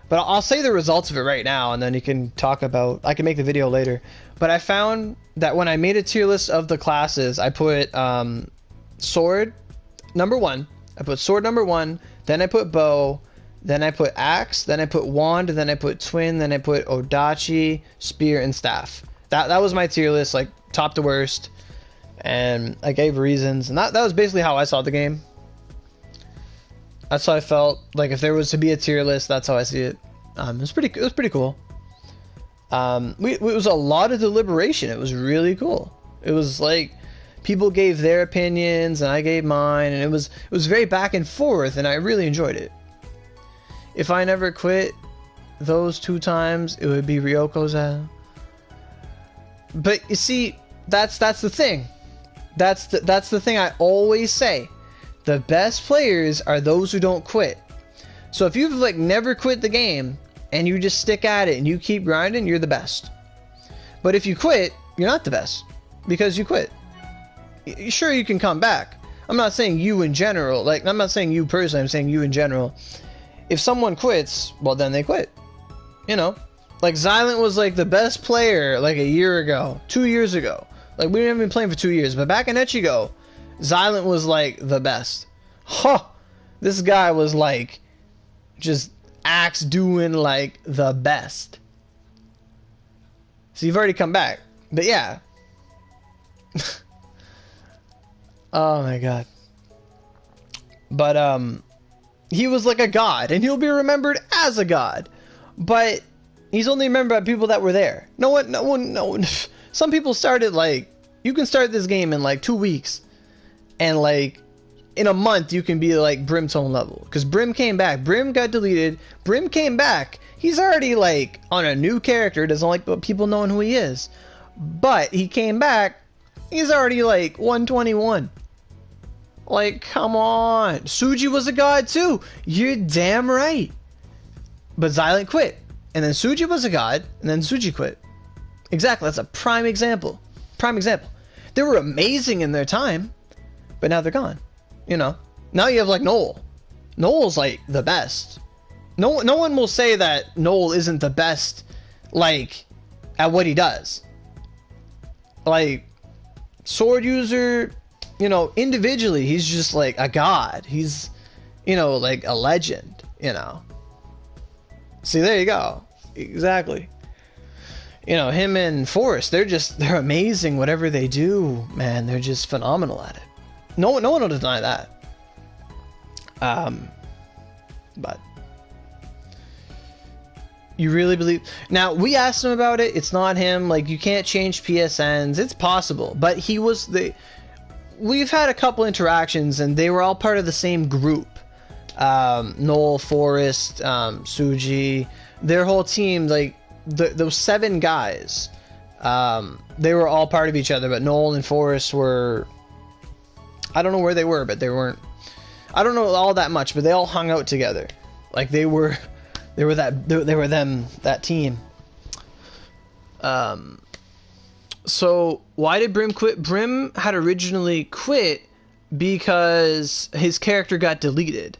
But I'll say the results of it right now, and then you can talk about... I can make the video later. But I found that when I made a tier list of the classes, I put Sword, number 1. I put sword number 1, then I put bow, then I put axe, then I put wand, then I put twin, then I put odachi, spear, and staff. That was my tier list, like top to worst, and I gave reasons, and that was basically how I saw the game. That's how I felt. Like if there was to be a tier list, that's how I see it. It was pretty cool. It was a lot of deliberation. It was really cool. It was like people gave their opinions and I gave mine, and it was very back and forth, and I really enjoyed it. If I never quit those 2 times, it would be Ryoko's. But you see, that's the thing. That's the thing I always say. The best players are those who don't quit. So if you've like never quit the game and you just stick at it and you keep grinding, you're the best. But if you quit, you're not the best because you quit. Sure, you can come back. I'm not saying you in general. Like, I'm not saying you personally. I'm saying you in general. If someone quits, well, then they quit. You know, like Xylent was like the best player like a year ago, 2 years ago. Like we haven't been playing for 2 years, but back in Echigo, Xylent was like the best. Huh. This guy was like just axe doing like the best. So you've already come back. But yeah. Oh my god. But he was like a god, and he'll be remembered as a god. But he's only remembered by people that were there. No one. Some people started like, you can start this game in like 2 weeks, and like in a month you can be like Brimstone level. Because Brim came back. Brim got deleted. Brim came back. He's already like on a new character. Doesn't like people knowing who he is. But he came back. He's already like 121. Like, come on. Suji was a god too. You're damn right. But Xylent quit. And then Suji was a god. And then Suji quit. Exactly. That's a prime example. Prime example. They were amazing in their time. But now they're gone. You know. Now you have like Noel. Noel's like the best. No one will say that Noel isn't the best, like, at what he does. Like, sword user, you know, individually, he's just like a god. He's, you know, like a legend, you know. See, there you go. Exactly. You know, him and Forrest, they're amazing. Whatever they do, man, they're just phenomenal at it. No one will deny that. But you really believe? Now, we asked him about it. It's not him. Like, you can't change PSNs. It's possible. But he was we've had a couple interactions, and they were all part of the same group. Noel, Forrest, Suji, their whole team, like, those 7 guys, they were all part of each other, but Noel and Forrest were, I don't know where they were, but they weren't, I don't know all that much, but they all hung out together. Like, they were that team. So why did Brim quit? Brim had originally quit because his character got deleted.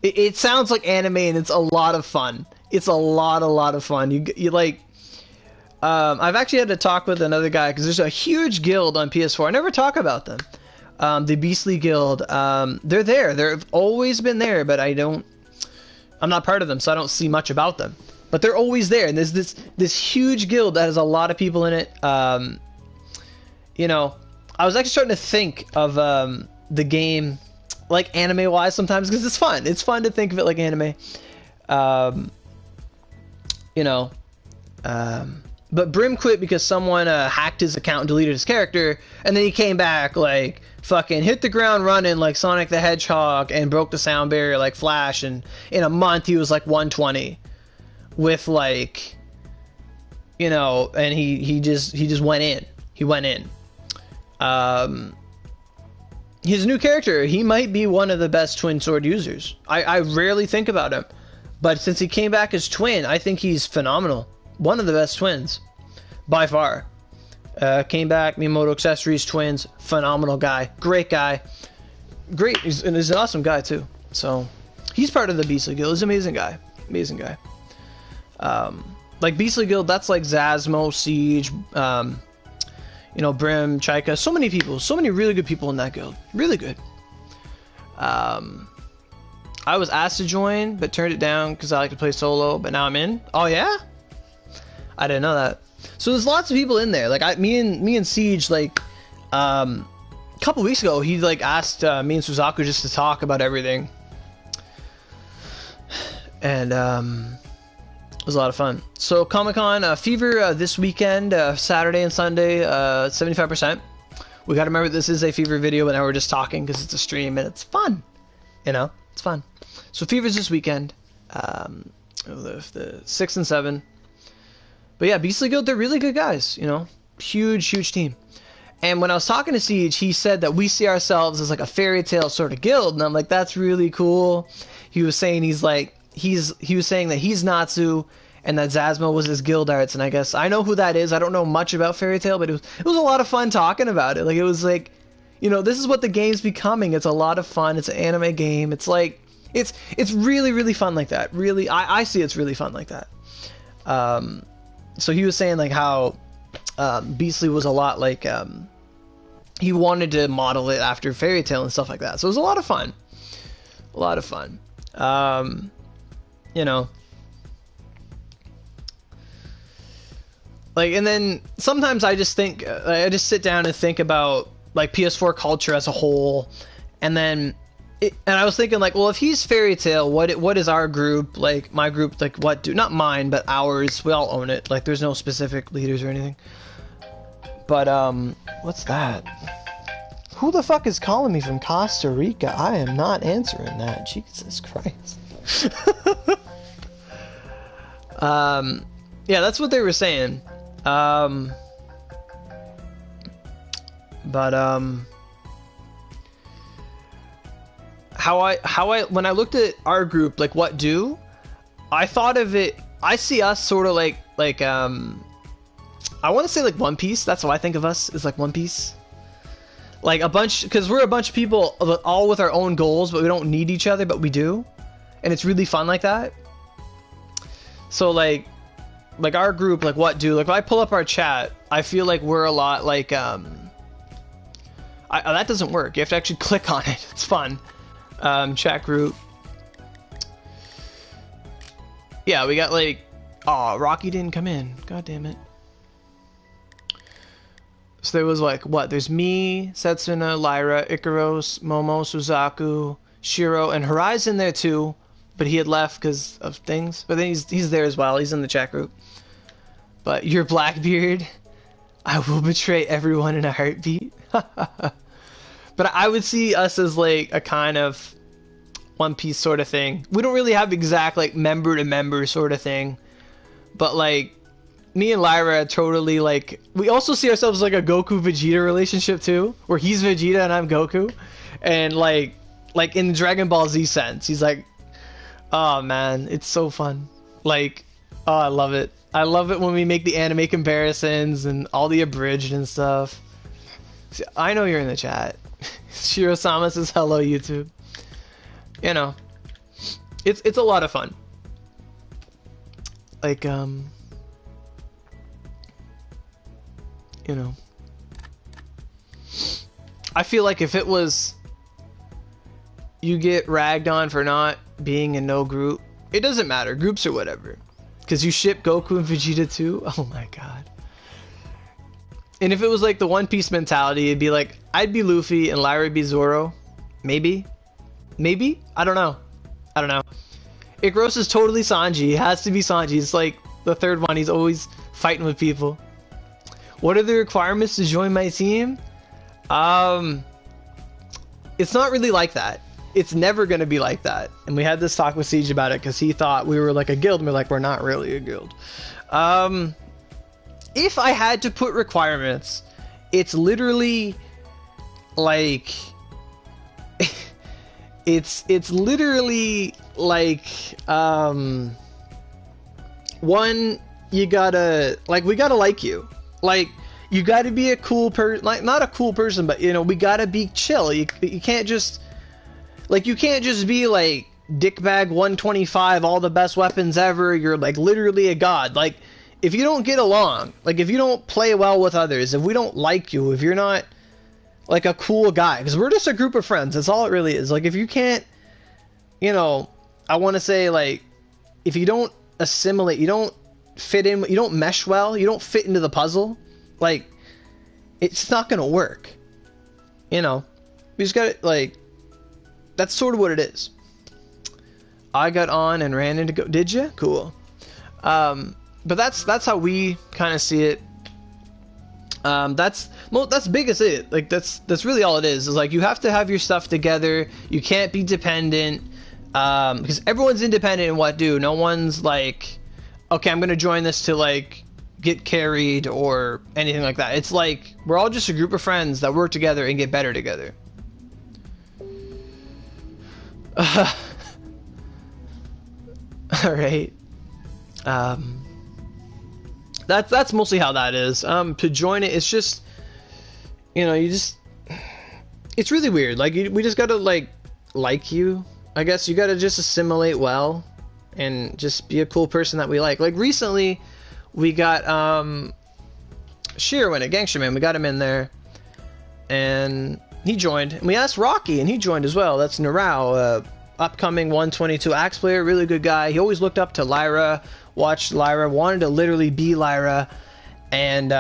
It sounds like anime, and it's a lot of fun. It's a lot of fun. You like, I've actually had to talk with another guy because there's a huge guild on PS4. I never talk about them. The Beastly Guild. They're there. They've always been there, but I'm not part of them, so I don't see much about them. But they're always there, and there's this huge guild that has a lot of people in it. You know, I was actually starting to think of the game like anime-wise sometimes, because it's fun. It's fun to think of it like anime. You know, but Brim quit because someone hacked his account and deleted his character, and then he came back like fucking hit the ground running like Sonic the Hedgehog and broke the sound barrier like Flash, and in a month he was like 120 with like, you know, and he just went in. He went in. His new character, he might be one of the best twin sword users. I rarely think about him, but since he came back as twin, I think he's phenomenal. One of the best twins, by far. Came back, Miyamoto Accessories Twins, phenomenal guy, great guy, great. He's an awesome guy too. So he's part of the Beastly Guild. He's an amazing guy, amazing guy. Like Beastly Guild, that's like Zazmo, Siege, you know, Brim, Chaika, so many people, so many really good people in that guild, really good. I was asked to join, but turned it down because I like to play solo, but now I'm in. Oh yeah? I didn't know that. So there's lots of people in there. Like me and Siege, like, a couple weeks ago, he like asked me and Suzaku just to talk about everything. And it was a lot of fun. So Comic-Con Fever this weekend, Saturday and Sunday, 75%. We got to remember this is a Fever video, but now we're just talking because it's a stream and it's fun. You know, it's fun. So Fever's this weekend, the 6 and 7. But yeah, Beastly Guild, they're really good guys. You know, huge team. And when I was talking to Siege, he said that we see ourselves as like a fairy tale sort of guild, and I'm like, that's really cool. He was saying he was saying that he's Natsu and that Zazmo was his guild arts, and I guess I know who that is. I don't know much about Fairy Tail, but it was a lot of fun talking about it. Like, it was like, you know, this is what the game's becoming. It's a lot of fun. It's an anime game. It's like it's really fun like that. Really, I see it's really fun like that. So he was saying like how Beastly was a lot like he wanted to model it after Fairy Tail and stuff like that. So it was a lot of fun. A lot of fun. You know, like, and then sometimes I just think, I just sit down and think about like PS4 culture as a whole, and then and I was thinking like, well, if he's Fairy Tail, what is our group, like my group, like what do, not mine, but ours, we all own it, like there's no specific leaders or anything. But what's that? Who the fuck is calling me from Costa Rica? I am not answering that. Jesus Christ. Yeah, that's what they were saying. How I when I looked at our group, like what do, I thought of it, I see us sort of like I want to say like One Piece. That's how I think of us, is like One Piece. Like a bunch, because we're a bunch of people all with our own goals, but we don't need each other, but we do. And it's really fun like that. So like our group, like what do, like if I pull up our chat, I feel like we're a lot like, that doesn't work. You have to actually click on it. It's fun. Chat group. Yeah, we got like, oh, Rocky didn't come in. God damn it. So there was like, what? There's me, Setsuna, Lyra, Ikaros, Momo, Suzaku, Shiro, and Horizon there too, but he had left because of things. But then he's there as well. He's in the chat group. But you're Blackbeard. I will betray everyone in a heartbeat. But I would see us as like a kind of One Piece sort of thing. We don't really have exact like member to member sort of thing, but like me and Lyra are totally like, we also see ourselves like a Goku Vegeta relationship too, where he's Vegeta and I'm Goku, and like in Dragon Ball Z sense, he's like, oh man, it's so fun. Like, oh, I love it. I love it when we make the anime comparisons and all the abridged and stuff. See, I know you're in the chat. Shiro-sama says hello, YouTube. You know, it's a lot of fun. Like, you know, I feel like if it was, you get ragged on for not being in no group, it doesn't matter, groups or whatever, because you ship Goku and Vegeta too. Oh my god. And if it was like the One Piece mentality, it'd be like, I'd be Luffy and Lyra would be Zoro. Maybe? I don't know. Ikaros is totally Sanji. It has to be Sanji. It's like the third one. He's always fighting with people. What are the requirements to join my team? It's not really like that. It's never going to be like that. And we had this talk with Siege about it because he thought we were like a guild. And we're like, we're not really a guild. If I had to put requirements, it's literally like it's literally like one, you gotta like, we gotta like you, like you gotta be a cool person, like not a cool person, but you know, we gotta be chill. You can't just like, you can't just be like dickbag 125, all the best weapons ever, you're like literally a god. Like, if you don't get along, like if you don't play well with others, if we don't like you, if you're not like a cool guy, because we're just a group of friends. That's all it really is. Like, if you can't, you know, I want to say, like, if you don't assimilate, you don't fit in, you don't mesh well, you don't fit into the puzzle, like, it's not gonna work. You know, we just gotta, like, that's sort of what it is. I got on and ran into did you? Cool. But that's how we kind of see it. That's big as it. Like, that's really all it is like, you have to have your stuff together. You can't be dependent, because everyone's independent in what do. No one's like, okay, I'm gonna join this to like get carried or anything like that. It's like we're all just a group of friends that work together and get better together. All right. That's mostly how that is. To join it, it's just, you know, it's really weird. Like, we just gotta like you. I guess you gotta just assimilate well and just be a cool person that we like. Like, recently we got Shirwin at Gangster Man. We got him in there and he joined, and we asked Rocky and he joined as well. That's Narao, upcoming 122 axe player, really good guy. He always looked up to Lyra, watched Lyra, wanted to literally be Lyra, and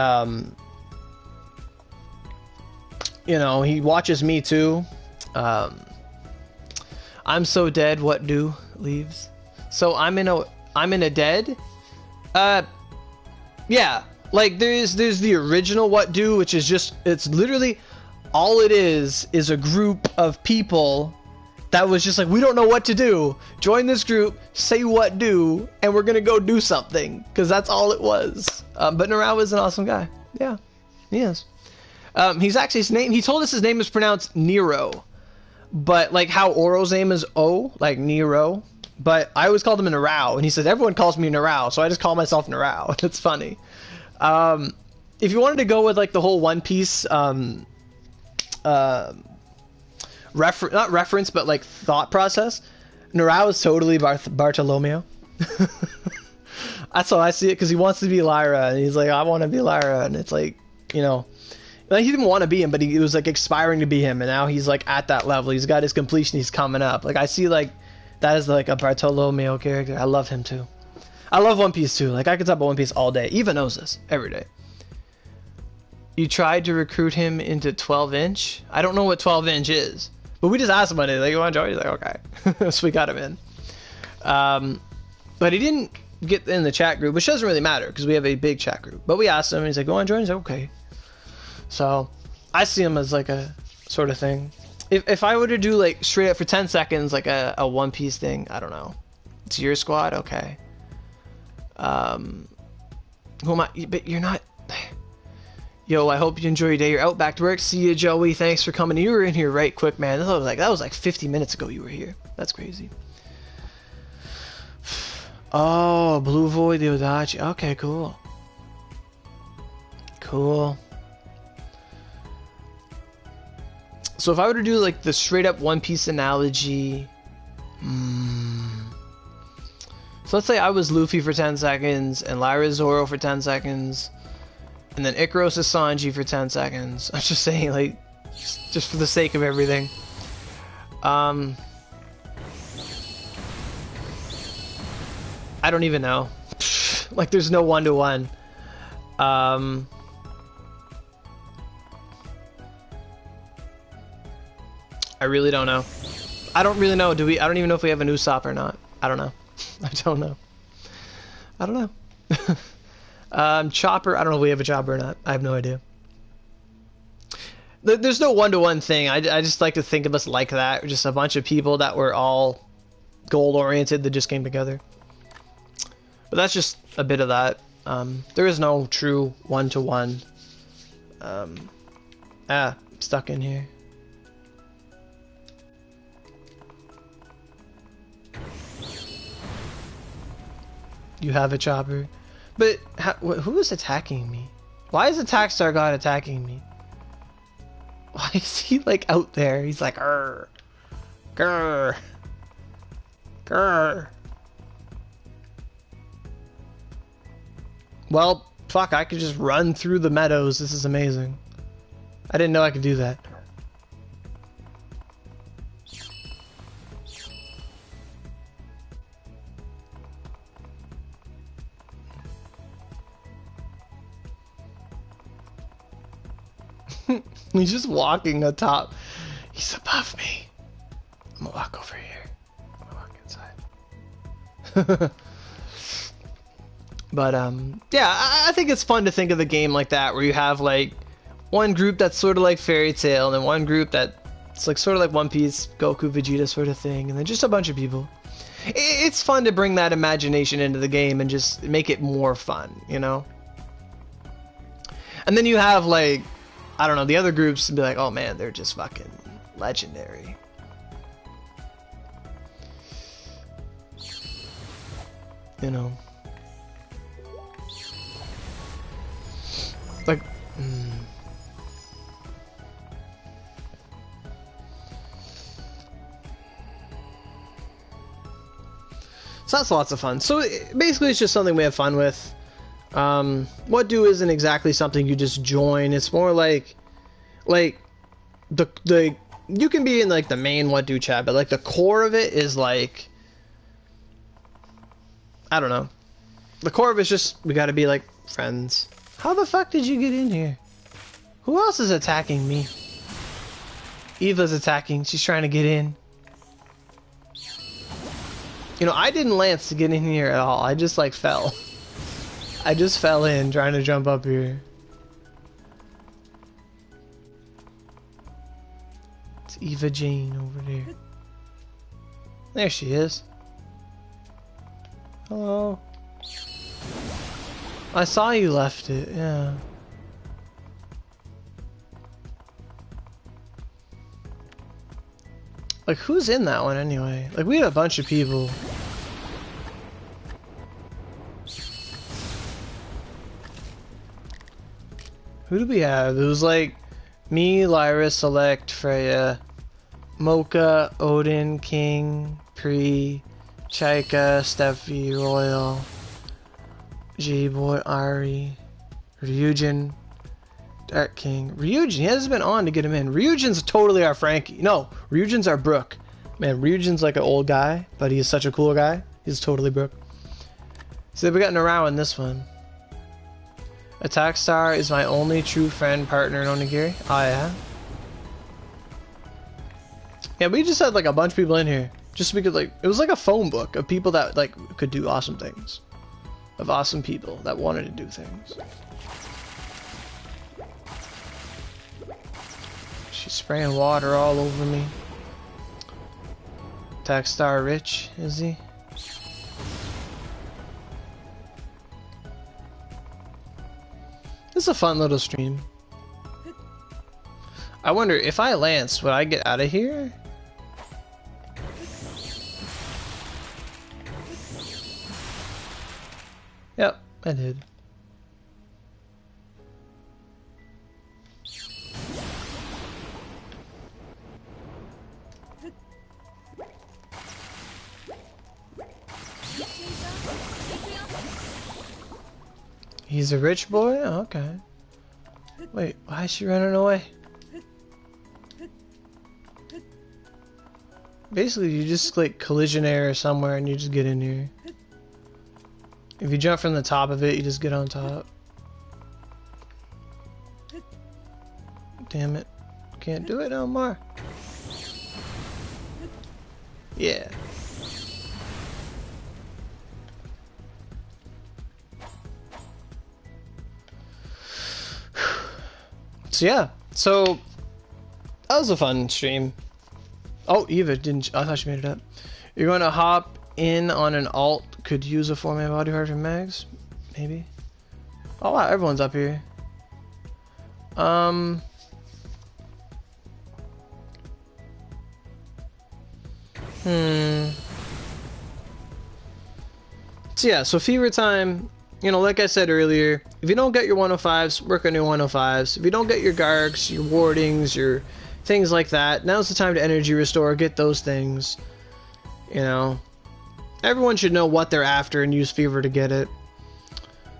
you know, he watches me too. I'm so dead, what do leaves? So I'm in a dead. Yeah, like there's the original what do, which is just, it's literally all it is a group of people that was just like, we don't know what to do. Join this group, say what do, and we're gonna go do something, because that's all it was. But Narao is an awesome guy. Yeah, he is. He's actually, he told us his name is pronounced Nero, but like how Oro's name is O, like Nero. But I always called him Narao, and he says everyone calls me Narao, so I just call myself Narao. It's funny. If you wanted to go with like the whole One Piece, not reference, but like thought process, Narao is totally Bartolomeo. That's how I see it, because he wants to be Lyra, and he's like, I want to be Lyra, and it's like, you know, like, he didn't want to be him, but he was like aspiring to be him, and now he's like at that level. He's got his completion. He's coming up. Like, I see like that is like a Bartolomeo character. I love him too. I love One Piece too. Like, I could talk about One Piece all day. Eva knows this every day. You tried to recruit him into 12-inch? I don't know what 12-inch is, but we just asked him one day, like, you want to join? He's like, okay. So we got him in. But he didn't get in the chat group, which doesn't really matter because we have a big chat group. But we asked him, and he's like, go on, join? He's like, okay. So I see him as like a sort of thing. If I were to do like straight up for 10 seconds, like a One Piece thing, I don't know. It's your squad? Okay. Who am I? But you're not... Yo, I hope you enjoy your day. You're out back to work. See you, Joey. Thanks for coming. You were in here right quick, man. That was like 50 minutes ago you were here. That's crazy. Oh, Blue Void, the Odachi. Okay, cool. Cool. So if I were to do like the straight up One Piece analogy, so let's say I was Luffy for 10 seconds and Lyra is Zoro for 10 seconds, and then Ikaros is Sanji for 10 seconds. I'm just saying, like, just for the sake of everything. I don't even know. Like, there's no one-to-one. I really don't know. I don't really know. I don't even know if we have an Usopp or not. I don't know. I don't know. I don't know. Chopper. I don't know if we have a Chopper or not. I have no idea. There's no one-to-one thing. I just like to think of us like that. We're just a bunch of people that were all goal-oriented that just came together. But that's just a bit of that. There is no true one-to-one. Stuck in here. You have a chopper. But who is attacking me? Why is Attack Star God attacking me? Why is he like out there? He's like, grr, grr, grr. Well, fuck, I could just run through the meadows. This is amazing. I didn't know I could do that. He's just walking atop. He's above me. I'm gonna walk over here. I'm gonna walk inside. But yeah, I think it's fun to think of the game like that, where you have like one group that's sort of like Fairy Tail, and then one group that's like sort of like One Piece, Goku, Vegeta sort of thing, and then just a bunch of people. It's fun to bring that imagination into the game and just make it more fun, you know? And then you have like, I don't know, the other groups to be like, oh man, they're just fucking legendary. You know? Like, so that's lots of fun. So basically it's just something we have fun with. What do isn't exactly something you just join. It's more like the you can be in like the main What Do chat, but like the core of it is like, I don't know. The core of it's just, we gotta be like friends. How the fuck did you get in here? Who else is attacking me? Eva's attacking. She's trying to get in. You know, I didn't lance to get in here at all. I just like fell. I just fell in trying to jump up here. It's Eva Jane over there. There she is. Hello. I saw you left it, yeah. Like, who's in that one anyway? Like, we had a bunch of people. Who do we have? It was like me, Lyra, Select, Freya, Mocha, Odin, King, Pri, Chaika, Steffi, Royal, J-Boy, Ari, Ryujin, Dark King. Ryujin, he hasn't been on to get him in. Ryujin's totally our Frankie. No, Ryujin's our Brook. Man, Ryujin's like an old guy, but he's such a cool guy. He's totally Brook. So we got Narao in this one. Attack Star is my only true friend partner in Onigiri. Oh yeah. Yeah, we just had like a bunch of people in here. Just because like, it was like a phone book of people that like could do awesome things. Of awesome people that wanted to do things. She's spraying water all over me. Attack Star Rich, is he? This is a fun little stream. I wonder if I lance, would I get out of here? Yep, I did. He's a rich boy? Oh, okay. Wait, why is she running away? Basically, you just like collision error somewhere and you just get in here. If you jump from the top of it, you just get on top. Damn it. Can't do it no more. Yeah. So yeah, so that was a fun stream. Oh, Eva didn't. I thought she made it up. You're going to hop in on an alt. Could use a 4-man bodyguard from Mags, maybe. Oh wow, everyone's up here. So yeah, so fever time. You know, like I said earlier, if you don't get your 105s, work on your 105s. If you don't get your Gargs, your Wardings, your things like that, now's the time to energy restore, get those things. You know, everyone should know what they're after and use fever to get it.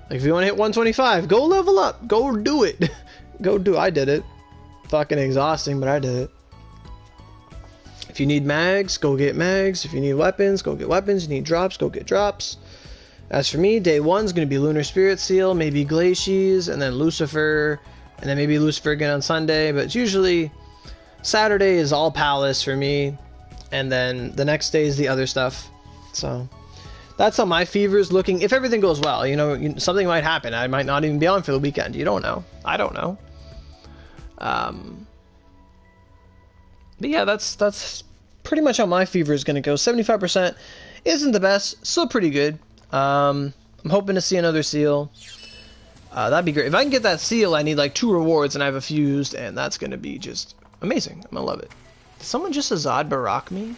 Like, if you want to hit 125, go level up, go do it. Go do, I did it. Fucking exhausting, but I did it. If you need mags, go get mags. If you need weapons, go get weapons. You need drops, go get drops. As for me, day one's going to be Lunar Spirit Seal, maybe Glacies, and then Lucifer, and then maybe Lucifer again on Sunday, but it's usually Saturday is all Palace for me, and then the next day is the other stuff. So that's how my fever is looking. If everything goes well, you know, something might happen. I might not even be on for the weekend. You don't know. I don't know. But yeah, that's pretty much how my fever is going to go. 75% isn't the best, still pretty good. I'm hoping to see another seal. That'd be great. If I can get that seal, I need like 2 rewards, and I have a fused, and that's going to be just amazing. I'm going to love it. Did someone just Azad Barak me?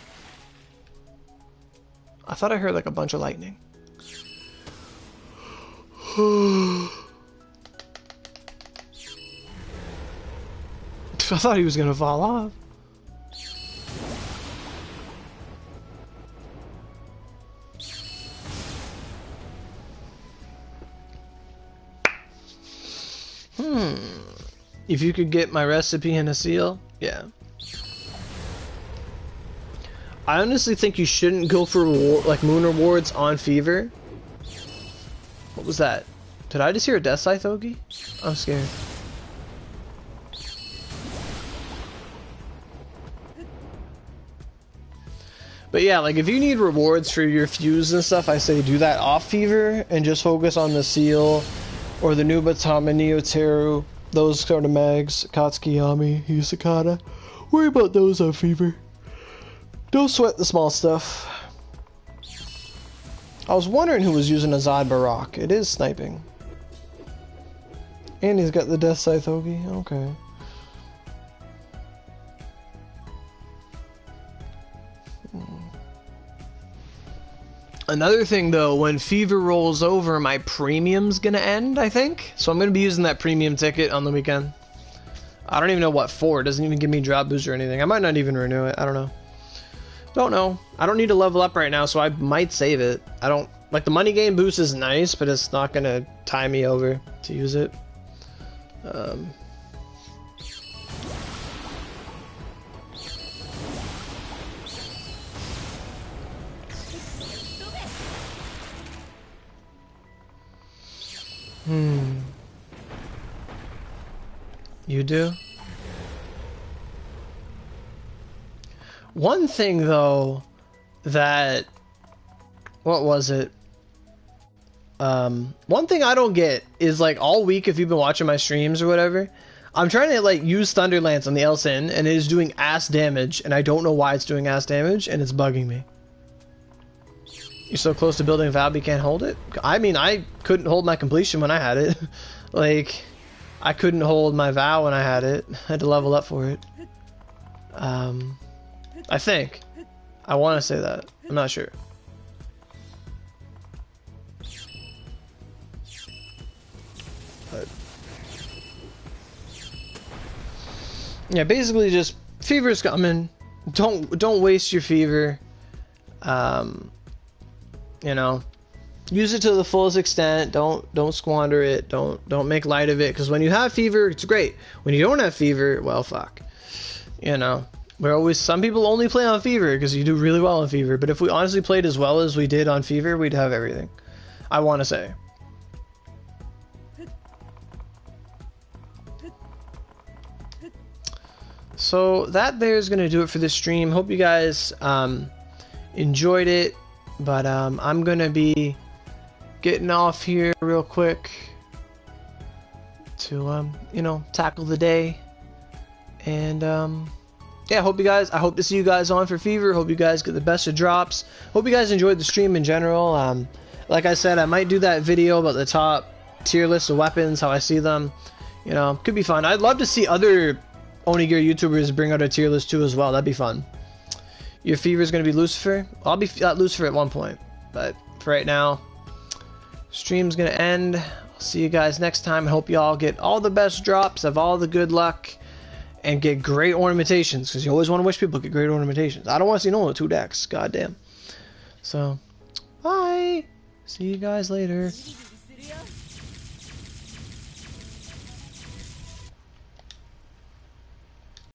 I thought I heard like a bunch of lightning. I thought he was going to fall off. If you could get my recipe and a seal, yeah. I honestly think you shouldn't go for like moon rewards on fever. What was that? Did I just hear a death scythe, Ogie? I'm scared. But yeah, like if you need rewards for your fuse and stuff, I say do that off fever and just focus on the seal or the Nubatama Neoteru, those sort of mags, Katsukiyami, Hisakata. Worry about those on fever. Don't sweat the small stuff. I was wondering who was using Azad Barak. It is sniping. And he's got the Death Scythe Ogie. Okay. Another thing though, when fever rolls over, my premium's gonna end, I think. So I'm gonna be using that premium ticket on the weekend. I don't even know what for. It doesn't even give me drop boost or anything. I might not even renew it. I don't know. Don't know. I don't need to level up right now, so I might save it. I don't like the money game boost is nice, but it's not gonna tie me over to use it. You do? One thing though that what was it? One thing I don't get is like all week if you've been watching my streams or whatever, I'm trying to like use Thunderlance on the Elsin and it is doing ass damage and I don't know why it's doing ass damage and it's bugging me. You're so close to building a Valve you can't hold it? I mean, I couldn't hold my completion when I had it. Like, I couldn't hold my vow when I had it. I had to level up for it. I think. I want to say that. I'm not sure. But yeah, basically just fever's coming. Don't waste your fever. You know, use it to the fullest extent. Don't squander it. Don't make light of it. Because when you have fever, it's great. When you don't have fever, well, fuck. You know, some people only play on fever because you do really well on fever. But if we honestly played as well as we did on fever, we'd have everything. I want to say. So that there's gonna do it for this stream. Hope you guys enjoyed it. But I'm gonna be getting off here real quick to you know, tackle the day. And yeah, I hope to see you guys on for Fever. Hope you guys get the best of drops. Hope you guys enjoyed the stream in general. Like I said, I might do that video about the top tier list of weapons, how I see them. You know, could be fun. I'd love to see other Onigiri YouTubers bring out a tier list too as well. That'd be fun. Your fever is going to be Lucifer. I'll be Lucifer at one point, but for right now, stream's going to end. I'll see you guys next time. I hope you all get all the best drops, have all the good luck, and get great ornamentations, because you always want to wish people get great ornamentations. I don't want to see no one with 2 decks. God damn. So, bye. See you guys later.